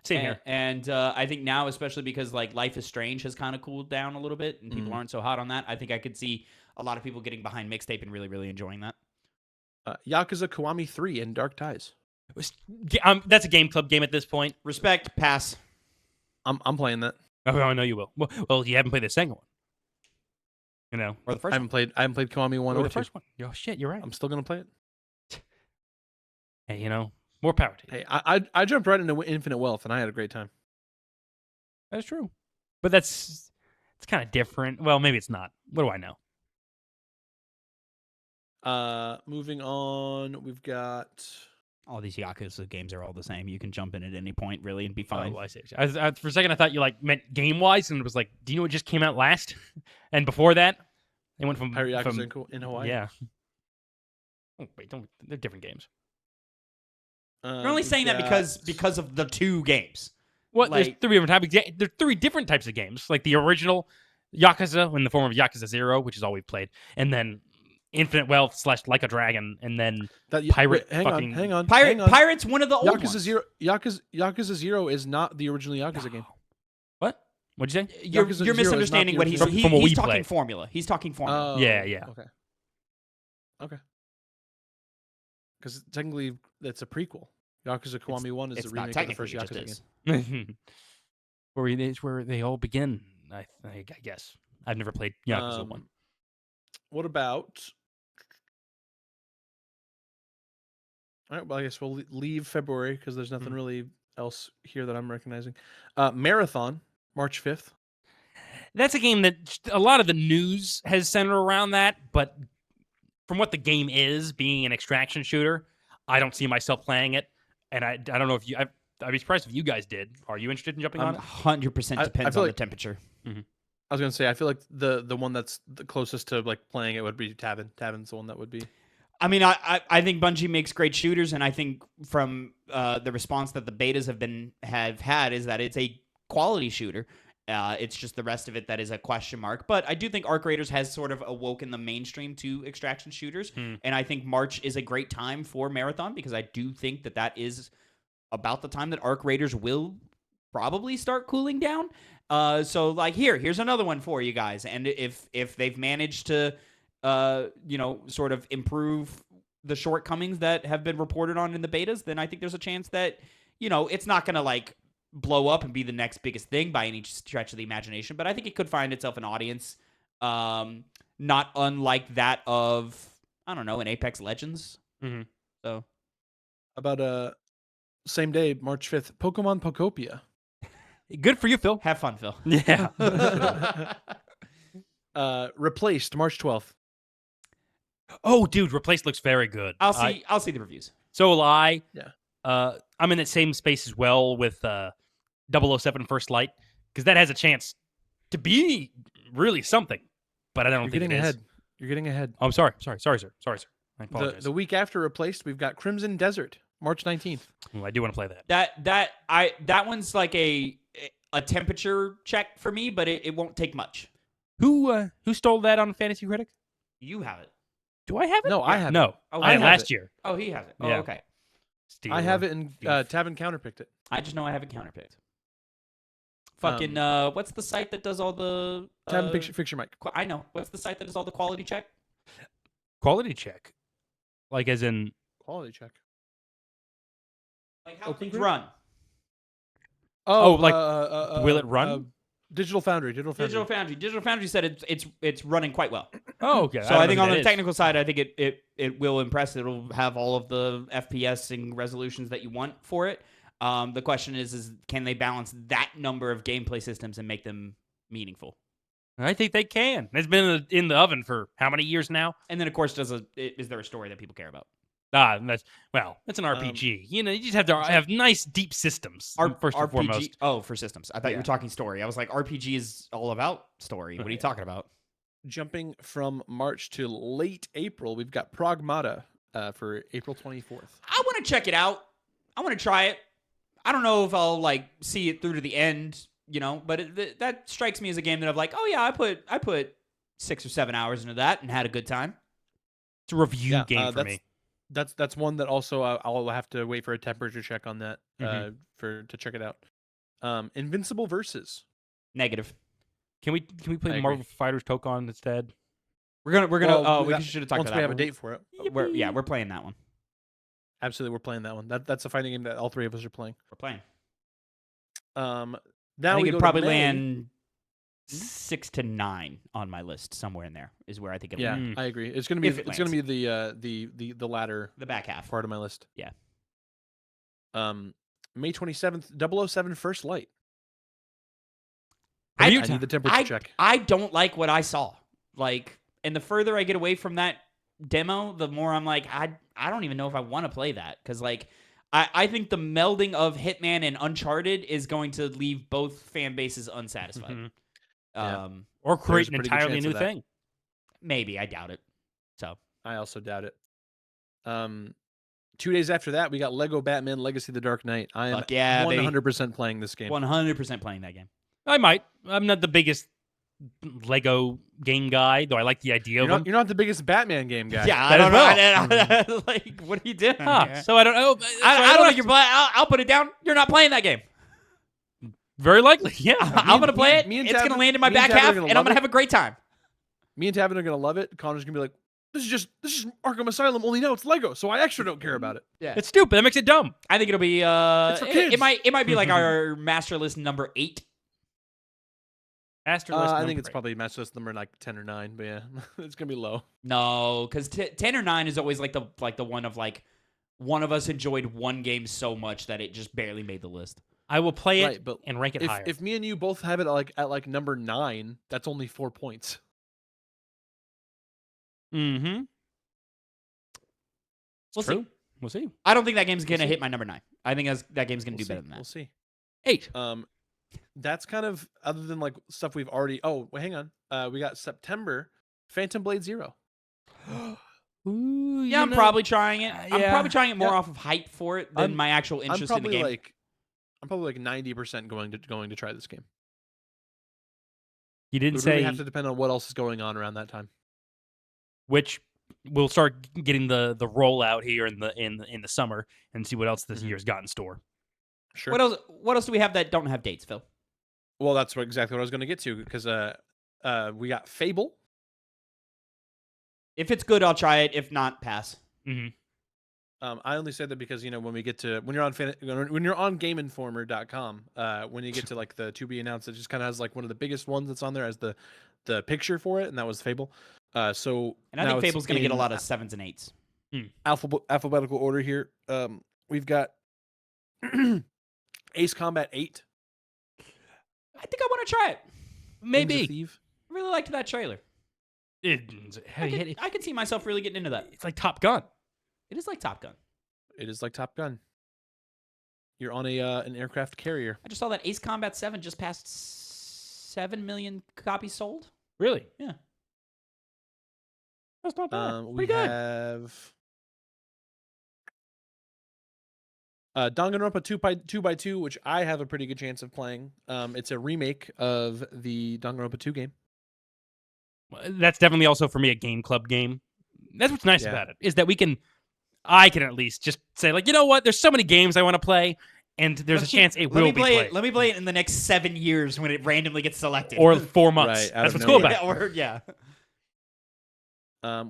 Same here. And I think now, especially because like Life is Strange has kind of cooled down a little bit and people aren't so hot on that, I think I could see a lot of people getting behind Mixtape and really, really enjoying that. Yakuza Kiwami 3 and Dark Ties. That's a game club game at this point. Respect. Pass. I'm playing that. Oh, I know you will. Well, you haven't played the second one. You know, Or the first I haven't played Kiwami 1 or or the 2. first one. Oh shit, you're right. I'm still gonna play it. Hey, more power to you. Hey, I jumped right into Infinite Wealth and I had a great time. That's true. But it's kind of different. Well, maybe it's not. What do I know? Moving on, we've got All these Yakuza games are all the same. You can jump in at any point, really, and be fine. Oh, I see. For a second, I thought you meant game wise, and it was like, do you know what just came out last? And before that, they went from Pirate Yakuza in Hawaii. Yeah. Oh, wait, they're different games. You're only saying that because of the two games. Well, there's three different types of games. Like the original Yakuza in the form of Yakuza 0, which is all we've played, and then Infinite Wealth / Like a Dragon, and then Pirate. Hang on. Pirate's one of the old ones. Yakuza 0 is not the original Yakuza game. What? What'd you say? You're Yakuza 0 is misunderstanding not what the he's original. From what we he's talking played. formula. He's talking formula. Oh, Yeah. Okay. Because technically, it's a prequel. Yakuza Kiwami 1 is It's the not remake of the first technically, Yakuza it just game. is. where they all begin. I guess I've never played Yakuza 1. What about? All right. Well, I guess we'll leave February because there's nothing really else here that I'm recognizing. Marathon, March 5th. That's a game that a lot of the news has centered around that, but from what the game is, being an extraction shooter, I don't see myself playing it. And I don't know if I'd be surprised if you guys did. Are you interested in jumping on it? 100% depends on the temperature. I was gonna say I feel like the one that's the closest to like playing it would be Tavin. Tavin's the one that would be. I mean, I think Bungie makes great shooters, and I think from the response that the betas have had is that it's a quality shooter. It's just the rest of it that is a question mark. But I do think Arc Raiders has sort of awoken the mainstream to extraction shooters, and I think March is a great time for Marathon because I do think that is about the time that Arc Raiders will probably start cooling down. So like here's another one for you guys, and if they've managed to sort of improve the shortcomings that have been reported on in the betas, then I think there's a chance that, it's not going to like blow up and be the next biggest thing by any stretch of the imagination, but I think it could find itself an audience, not unlike that of, I don't know, an Apex Legends. Mm-hmm. So about same day, March 5th, Pokemon Pokopia. Good for you, Phil. have fun, Phil. Yeah. Replaced, March 12th. Oh, dude, Replaced looks very good. I'll see the reviews. So will I. Yeah. I'm in that same space as well with 007 First Light because that has a chance to be really something, but I don't You're think getting it ahead. is. You're getting ahead. Oh, I'm sorry, sir. I apologize. The week after Replaced, we've got Crimson Desert, March 19th. Well, I do want to play that. That one's like a temperature check for me, but it won't take much. Who stole that on Fantasy Critic? You have it. Do I have it? No, I have No. it. Oh, I had have last it. year. Oh, he has it. Oh, Yeah. okay. I have it, and Tavin counterpicked it. I just know I haven't counterpicked. Fucking what's the site that does all the Tavin, fix your mic. I know. What's the site that does all the quality check? Quality check. Like as in Quality check. Like how Open things group? run. Oh, like, will it run? Digital Foundry. Digital Foundry said it's running quite well. Oh, okay. So I think on the technical side, I think it will impress. It'll have all of the FPS and resolutions that you want for it. The question is can they balance that number of gameplay systems and make them meaningful? I think they can. It's been in the oven for how many years now? And then, of course, is there a story that people care about? That's an RPG. You just have to have nice, deep systems first and foremost. Oh, for systems. I thought you were talking story. I was like, RPG is all about story. What are you talking about? Jumping from March to late April, we've got Pragmata for April 24th. I want to check it out. I want to try it. I don't know if I'll like see it through to the end, but that strikes me as a game that I'm like, oh yeah, I put 6 or 7 hours into that and had a good time. It's a review game for me. That's one that also I'll have to wait for a temperature check on that to check it out. Invincible Versus. Negative. Can we play Marvel Fighters Tokon instead? We're gonna. Well, We should have talked once about we that. have a date for it. We're playing that one. Absolutely, we're playing that one. That's a fighting game that all three of us are playing. We're playing. Now I think we it'd go probably to May. land 6 to 9 on my list. Somewhere in there is where I think it'll Yeah, land. I agree. It's gonna be If it it's gonna be the latter The back half. part of my list. Yeah. May 27th, 007 First Light. I I need the temperature check. I don't like what I saw. Like, and the further I get away from that demo, the more I'm like, I don't even know if I want to play that. Because, like, I think the melding of Hitman and Uncharted is going to leave both fan bases unsatisfied. Mhm. Yeah. Or create There's a an pretty good entirely chance new of that. thing. Maybe. I doubt it. So, I also doubt it. 2 days after that, we got Lego Batman Legacy of the Dark Knight. I am fuck yeah, baby. 100% playing this game. 100% playing that game. I might. I'm not the biggest Lego game guy, though I like the idea of them. You're not the biggest Batman game guy. Yeah, That I as don't know. Like, what are you doing? Huh, so I don't know. I don't think you're playing. I'll put it down. You're not playing that game. Very likely, yeah. I'm going to play it. me and It's going to Tavin- land in my me and back Tavin are half, gonna and I'm love going to it. have a great time. Me and Tavin are gonna love it. Connor's gonna be like, this is Arkham Asylum, only now it's Lego, so I actually don't care about it. Yeah. It's stupid. That makes it dumb. I think it'll be It's for kids. it might be like our master list number 8. Asterisk I number think it's 8. probably match list number like 10 or 9, but yeah, it's gonna be low. No, cuz 10 or 9 is always like the one of like one of us enjoyed one game so much that it just barely made the list. I will play it Right, but and rank it higher. if me and you both have it at number 9, that's only 4 points. Mm-hmm. We'll True. see. We'll see. I don't think that game's going to see. hit my number 9. I think that game's going to do better than We'll that. see. 8. That's kind of other than like stuff we've already. Oh, wait, hang on. We got September, Phantom Blade 0. Ooh, Yeah, I'm probably trying it. I'm yeah. probably trying it more Yeah. off of hype for it than my actual I'm interest in the probably game. I'm probably like 90% going to try this game. You It didn't would say really have to depend on what else is going on around that time. which. We'll start getting the rollout here in the summer and see what else this year's got in store. Sure. What else do we have that don't have dates, Phil? Well, that's exactly what I was going to get to because we got Fable. If it's good, I'll try it. If not, pass. Mm-hmm. I only say that because when you're on GameInformer.com, when you get to like the to be announced, it just kind of has like one of the biggest ones that's on there as the picture for it, and that was Fable. So And I now think it's Fable's going to get a in lot of 7s and 8s. alphabetical order here. We've got Ace Combat 8. I think I want to try it. Wings of Maybe. Thief. I really liked that trailer. I could see myself really getting into that. It's like Top Gun. It is like Top Gun. It is like Top Gun. You're on an aircraft carrier. I just saw that Ace Combat 7 just passed 7 million copies sold. Really? Yeah. That's not bad. We Pretty good. have Danganronpa 2x2, which I have a pretty good chance of playing. It's a remake of the Danganronpa 2 game. That's definitely also for me a game club game. That's what's nice Yeah. about it is that I can at least just say like, you know what? There's so many games I want to play, and there's a chance it will be played. Let me play it in the next 7 years when it randomly gets selected. Or 4 months. Right, out That's of what's cool nowhere. about it. Yeah.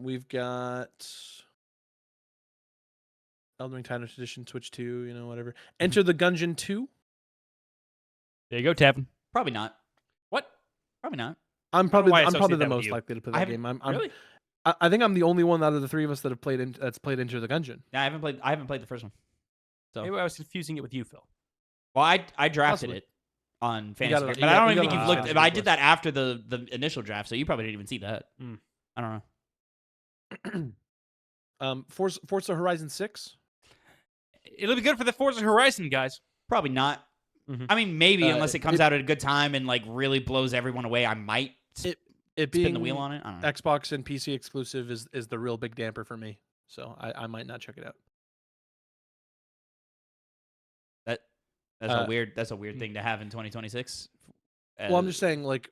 We've got Elden Ring Timeless Edition, Switch 2, whatever. Enter the Gungeon 2. There you go, Tavin. Probably not. What? Probably not. I'm probably why I I'm associate probably the that with most you. likely to play I that haven't- game. I'm Really? I think I'm the only one out of the three of us that's played Enter the Gungeon. I haven't played the first one. So Maybe I was confusing it with you, Phil. well, I drafted Possibly. it on You Fantasy gotta- Grounds, you but I gotta- don't you even think gotta you've look looked. at I it did that after the initial draft, so you probably didn't even see that. Mm. I don't know. Forza Horizon 6. It'll be good for the Forza Horizon guys. Probably not. Mhm. I mean, maybe Uh, unless it comes out at a good time and like really blows everyone away, I might It spin being the wheel on it. I don't know. Xbox and PC exclusive is the real big damper for me. So I might not check it out. That's a weird thing to have in 2026. Well, I'm just saying like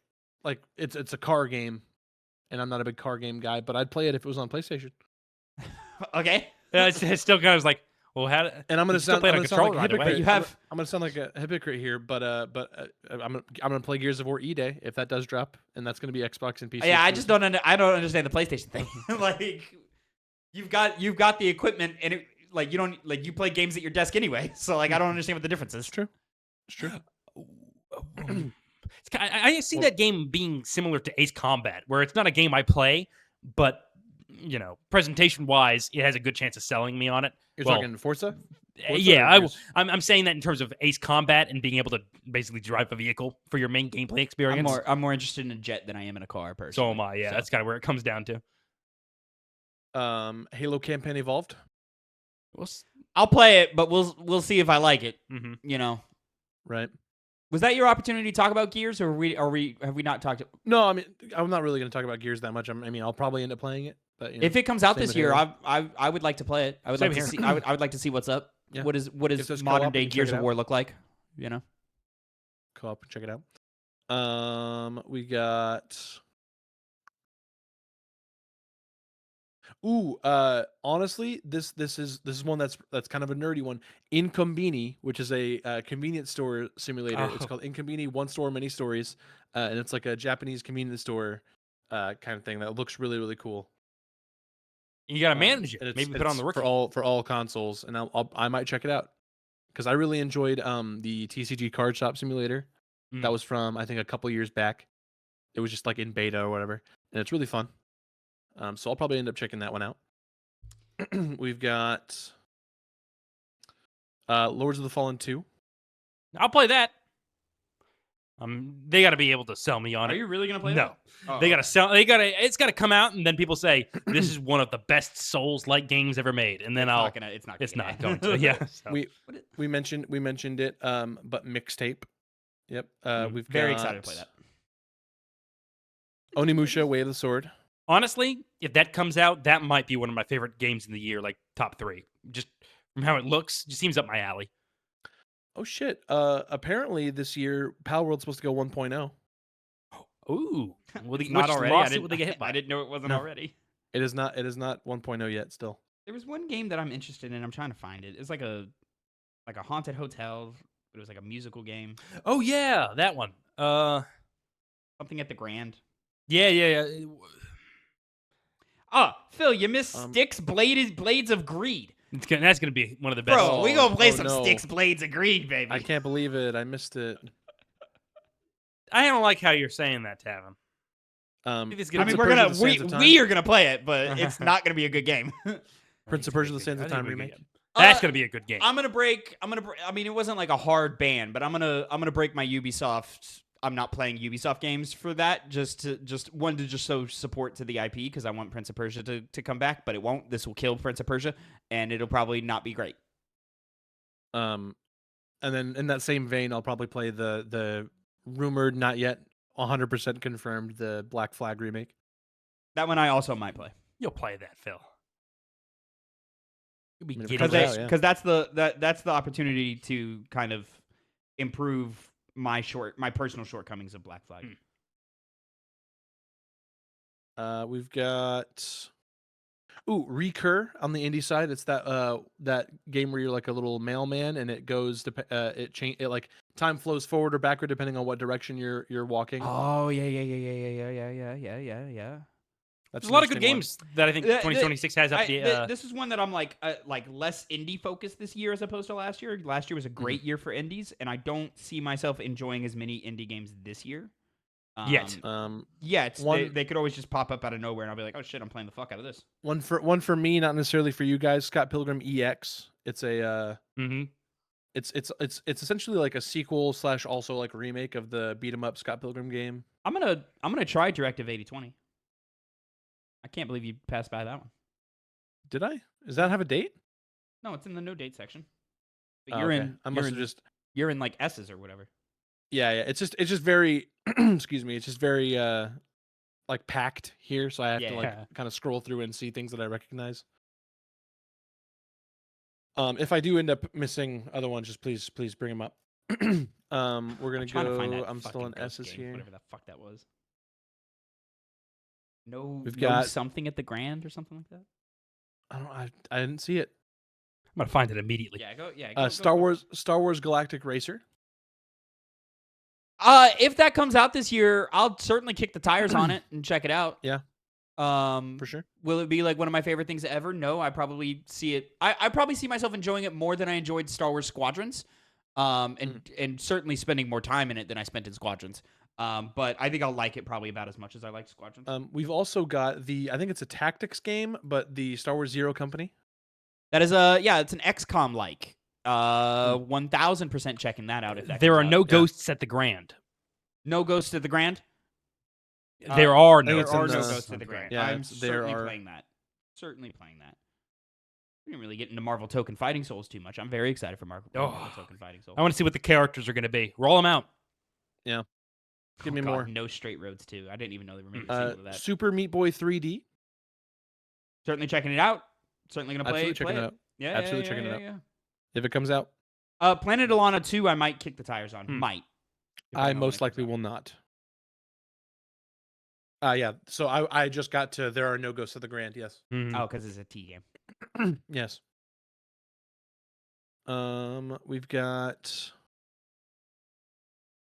it's a car game, and I'm not a big car game guy, but I'd play it if it was on PlayStation. okay. It's still kind of like, Well, And I'm gonna still sound, play I'm it on gonna sound like a controller either way. hypocrite. You have- I'm gonna sound like a hypocrite here, but I'm gonna play Gears of War E-Day if that does drop, and that's gonna be Xbox and PC. Yeah, I just exclusive. I don't understand the PlayStation thing. Like, you've got the equipment, and it, like, you don't, like, you play games at your desk anyway. So, like, I don't understand what the difference is. It's true. It's true. I see that game being similar to Ace Combat, where it's not a game I play, but presentation wise, it has a good chance of selling me on it. You're talking Forza? Yeah, or I'm saying that in terms of Ace Combat and being able to basically drive a vehicle for your main gameplay experience. I'm more interested in a jet than I am in a car, personally. So am I. Yeah, that's kind of where it comes down to. Halo Campaign Evolved. I'll play it, but we'll see if I like it. Mm-hmm. Right. Was that your opportunity to talk about Gears, or have we not talked? No, I mean, I'm not really going to talk about Gears that much. I'll probably end up playing it, but if it comes out same this with year, Halo. I would like to play it. I would Same like to here. see. I would like to see what's up. Yeah. What If does there's modern co-op, day we can check Gears it of out. War look like? Co-op and check it out. We got. Honestly, this is one that's kind of a nerdy one. Incombini, which is a convenience store simulator. It's Oh. called Incombini One Store Many Stories, and it's like a Japanese convenience store kind of thing that looks really, really cool. You got to manage And it. Maybe put it on the rookie. for all consoles, and I might check it out because I really enjoyed the TCG Card Shop Simulator. That was from, I think, a couple years back. It was just like in beta or whatever, and it's really fun. So I'll probably end up checking that one out. We've got Lords of the Fallen 2. I'll play that. They got to be able to sell me on Are it. you really gonna play No. that? They got to sell. It's got to come out, and then people say this is one of the best Souls-like games ever made, and then It's not going to. Yeah. So. We mentioned it, but mixtape. Yep. We've very got excited to play that. Onimusha: Way of the Sword. Honestly, if that comes out, that might be one of my favorite games in the year, like top 3. Just from how it looks, just seems up my alley. Oh shit! Apparently this year, Pal World's supposed to go 1.0. Ooh, It's not already. lawsuit will they get hit by? I didn't know it wasn't No. already. It is not 1.0 yet. Still. There was one game that I'm interested in. I'm trying to find it. It's like a haunted hotel. It was like a musical game. Oh yeah, that one. Something at the Grand. Yeah. Phil, you missed Styx Blades of Greed. That's gonna be one of the best. Bro, we gonna play some no. Styx Blades of Greed, baby. I can't believe it. I missed it. I don't like how you're saying that, Tavin. Prince I mean, of we're Persia: gonna The Sands of Time. we are gonna play it, but it's not gonna be a good game. Prince of Persia: The Sands of Time remake. That's gonna be a good game. I'm gonna break. I mean, it wasn't like a hard ban, but I'm gonna break my Ubisoft. I'm not playing Ubisoft games for that. Just show support to the IP because I want Prince of Persia to come back, but it won't. This will kill Prince of Persia, and it'll probably not be great. And then in that same vein, I'll probably play the rumored, not yet 100% confirmed, the Black Flag remake. That one I also might play. You'll play that, Phil. You'll be I mean, getting Because comes out, that's the opportunity to kind of improve my personal shortcomings of Black Flag. We've got Recur on the indie side. It's that game where you're like a little mailman, and it goes it like time flows forward or backward depending on what direction you're walking. Oh yeah. That's There's an a lot of good interesting one. games that I think 2026 has up the. This is one that I'm like less indie focused this year as opposed to last year. Last year was a great year for indies, and I don't see myself enjoying as many indie games this year. Yet. They could always just pop up out of nowhere, and I'll be like, oh shit, I'm playing the fuck out of this. One for me, not necessarily for you guys. Scott Pilgrim EX. It's a it's essentially like a sequel / also like a remake of the beat 'em up Scott Pilgrim game. I'm gonna try Directive 8020. I can't believe you passed by that one. Did I? Does that have a date? No, it's in the no date section. But Oh, you're okay. in. I must have just. You're in like S's or whatever. Yeah. It's just very. Excuse me. It's just very like packed here, so I have to like kind of scroll through and see things that I recognize. If I do end up missing other ones, just please bring them up. We're gonna go. I'm still in S's here. Whatever the fuck that was. No, We've no got something at the Grand or something like that. I didn't see it. gonna find it immediately. Yeah, go. Yeah, go, Star go. Wars Galactic Racer. If that comes out this year, I'll certainly kick the tires on it and check it out. Yeah. For sure. Will it be like one of my favorite things ever? No, I probably see it. I probably see myself enjoying it more than I enjoyed Star Wars Squadrons. And certainly spending more time in it than I spent in Squadrons. But I think I'll like it probably about as much as I liked Squadrons. We've also got I think it's a tactics game, but the Star Wars Zero Company. That is it's an XCOM like. 1000% checking that out. If that There comes are out. no ghosts at the Grand. No ghosts at the Grand. There are no. it's There are in no the- ghosts at the Grand. Yeah, I'm there certainly are. playing that. Certainly playing that. We didn't really get into Marvel Token Fighting Souls too much. I'm very excited for Marvel Token Fighting Souls. I want to see what the characters are going to be. Roll them out. Give me God, more. No Straight Roads 2. I didn't even know they were making a sequel to that. Super Meat Boy 3D. Certainly checking it out. Certainly gonna play. Absolutely checking it out. Yeah, Absolutely checking it out. If it comes out, Planet Alana 2, I might kick the tires on. Might. I most likely will not. Yeah. So I just got to There Are No Ghosts at the Grand. Yes. Mhm. Oh, because it's a T game. Yes. We've got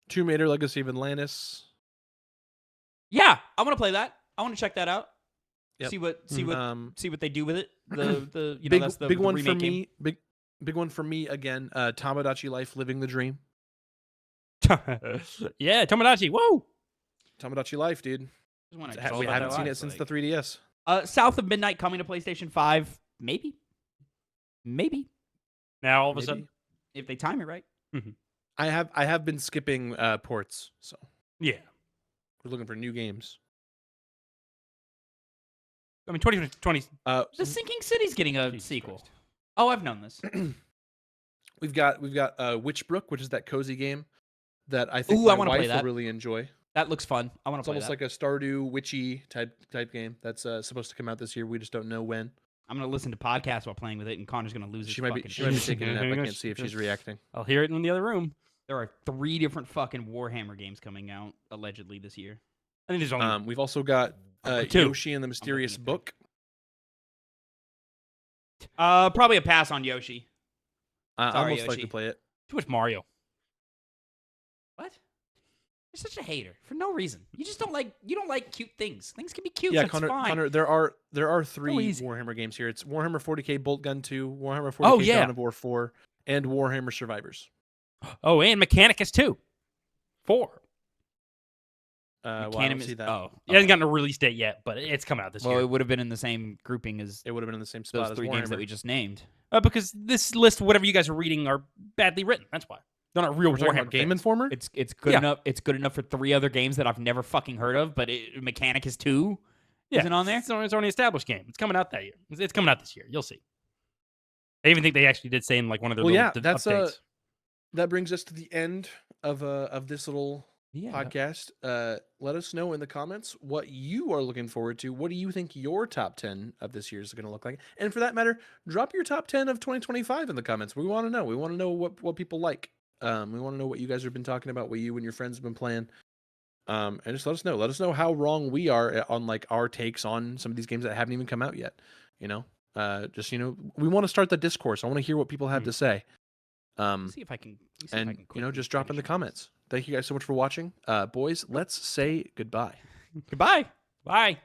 Tomb Raider: Legacy of Atlantis. Yeah, I want to play that. I want to check that out. Yep. See what they do with it. The big that's the big the one for remake game. me. Big one for me again. Tamagotchi Life: Living the Dream. Yeah, Tomodachi. Whoa. Tamagotchi Life, dude. Just wanna We talk about haven't that seen live, it since like- the 3DS. South of Midnight coming to PlayStation 5. Maybe. Now all of a Maybe. sudden, If they time it right. I have been skipping ports, so yeah. we're looking for new games. I mean, 2020. The Sinking City's getting a Jesus sequel. Christ. Oh, I've known this. We've got Witchbrook, which is that cozy game that I think Ooh, I my wanna play wife will that. really enjoy. That looks fun. I want It's to play almost that. like a Stardew witchy type game that's supposed to come out this year. We just don't know when. I'm gonna listen to podcasts while playing with it, and Connor's gonna lose his She might be fucking shit. taking a nap. I can't see if she's reacting. I'll hear it in the other room. There are 3 different fucking Warhammer games coming out allegedly this year. I think there's only We've also got Two. Yoshi and the Mysterious at Book. Probably a pass on Yoshi. I'll Sorry, most likely Yoshi. play it. too much Mario. What? You're such a hater for no reason. You just don't like cute things. Things can be cute. Yeah, That's Connor. fine. Connor, there are 3 easy. Warhammer games here. It's Warhammer 40k Bolt Gun 2, Warhammer 40k yeah. Dawn of War 4, and Warhammer Survivors. Oh, and Mechanicus too. 4. I don't see that. Oh, It hasn't gotten a release date yet, but it's coming out this well, year. it would have been in the same grouping as It would have been in the same spot those as 3 games that Warhammer. we just named. Because this list, whatever you guys are reading, are badly written. That's why they're not real We're talking Warhammer about Game fans. Informer. It's good Yeah. enough. It's good enough for 3 other games that I've never fucking heard of. But Mechanicus 2 isn't on there. It's only an established game. It's coming out that year. It's coming out this year. You'll see. I even think they actually did say in like one of their Well, little yeah, that's updates. that brings us to the end of this little podcast. Let us know in the comments what you are looking forward to. What do you think your top 10 of this year is going to look like? And for that matter, drop your top 10 of 2025 in the comments. We want to know. We want to know what people like. We want to know what you guys have been talking about, what you and your friends have been playing. And just let us know. Let us know how wrong we are on like our takes on some of these games that haven't even come out yet. We want to start the discourse. I want to hear what people have to say. See if I can. Just drop in the comments. Thank you guys so much for watching. Boys, let's say goodbye. Goodbye. Bye.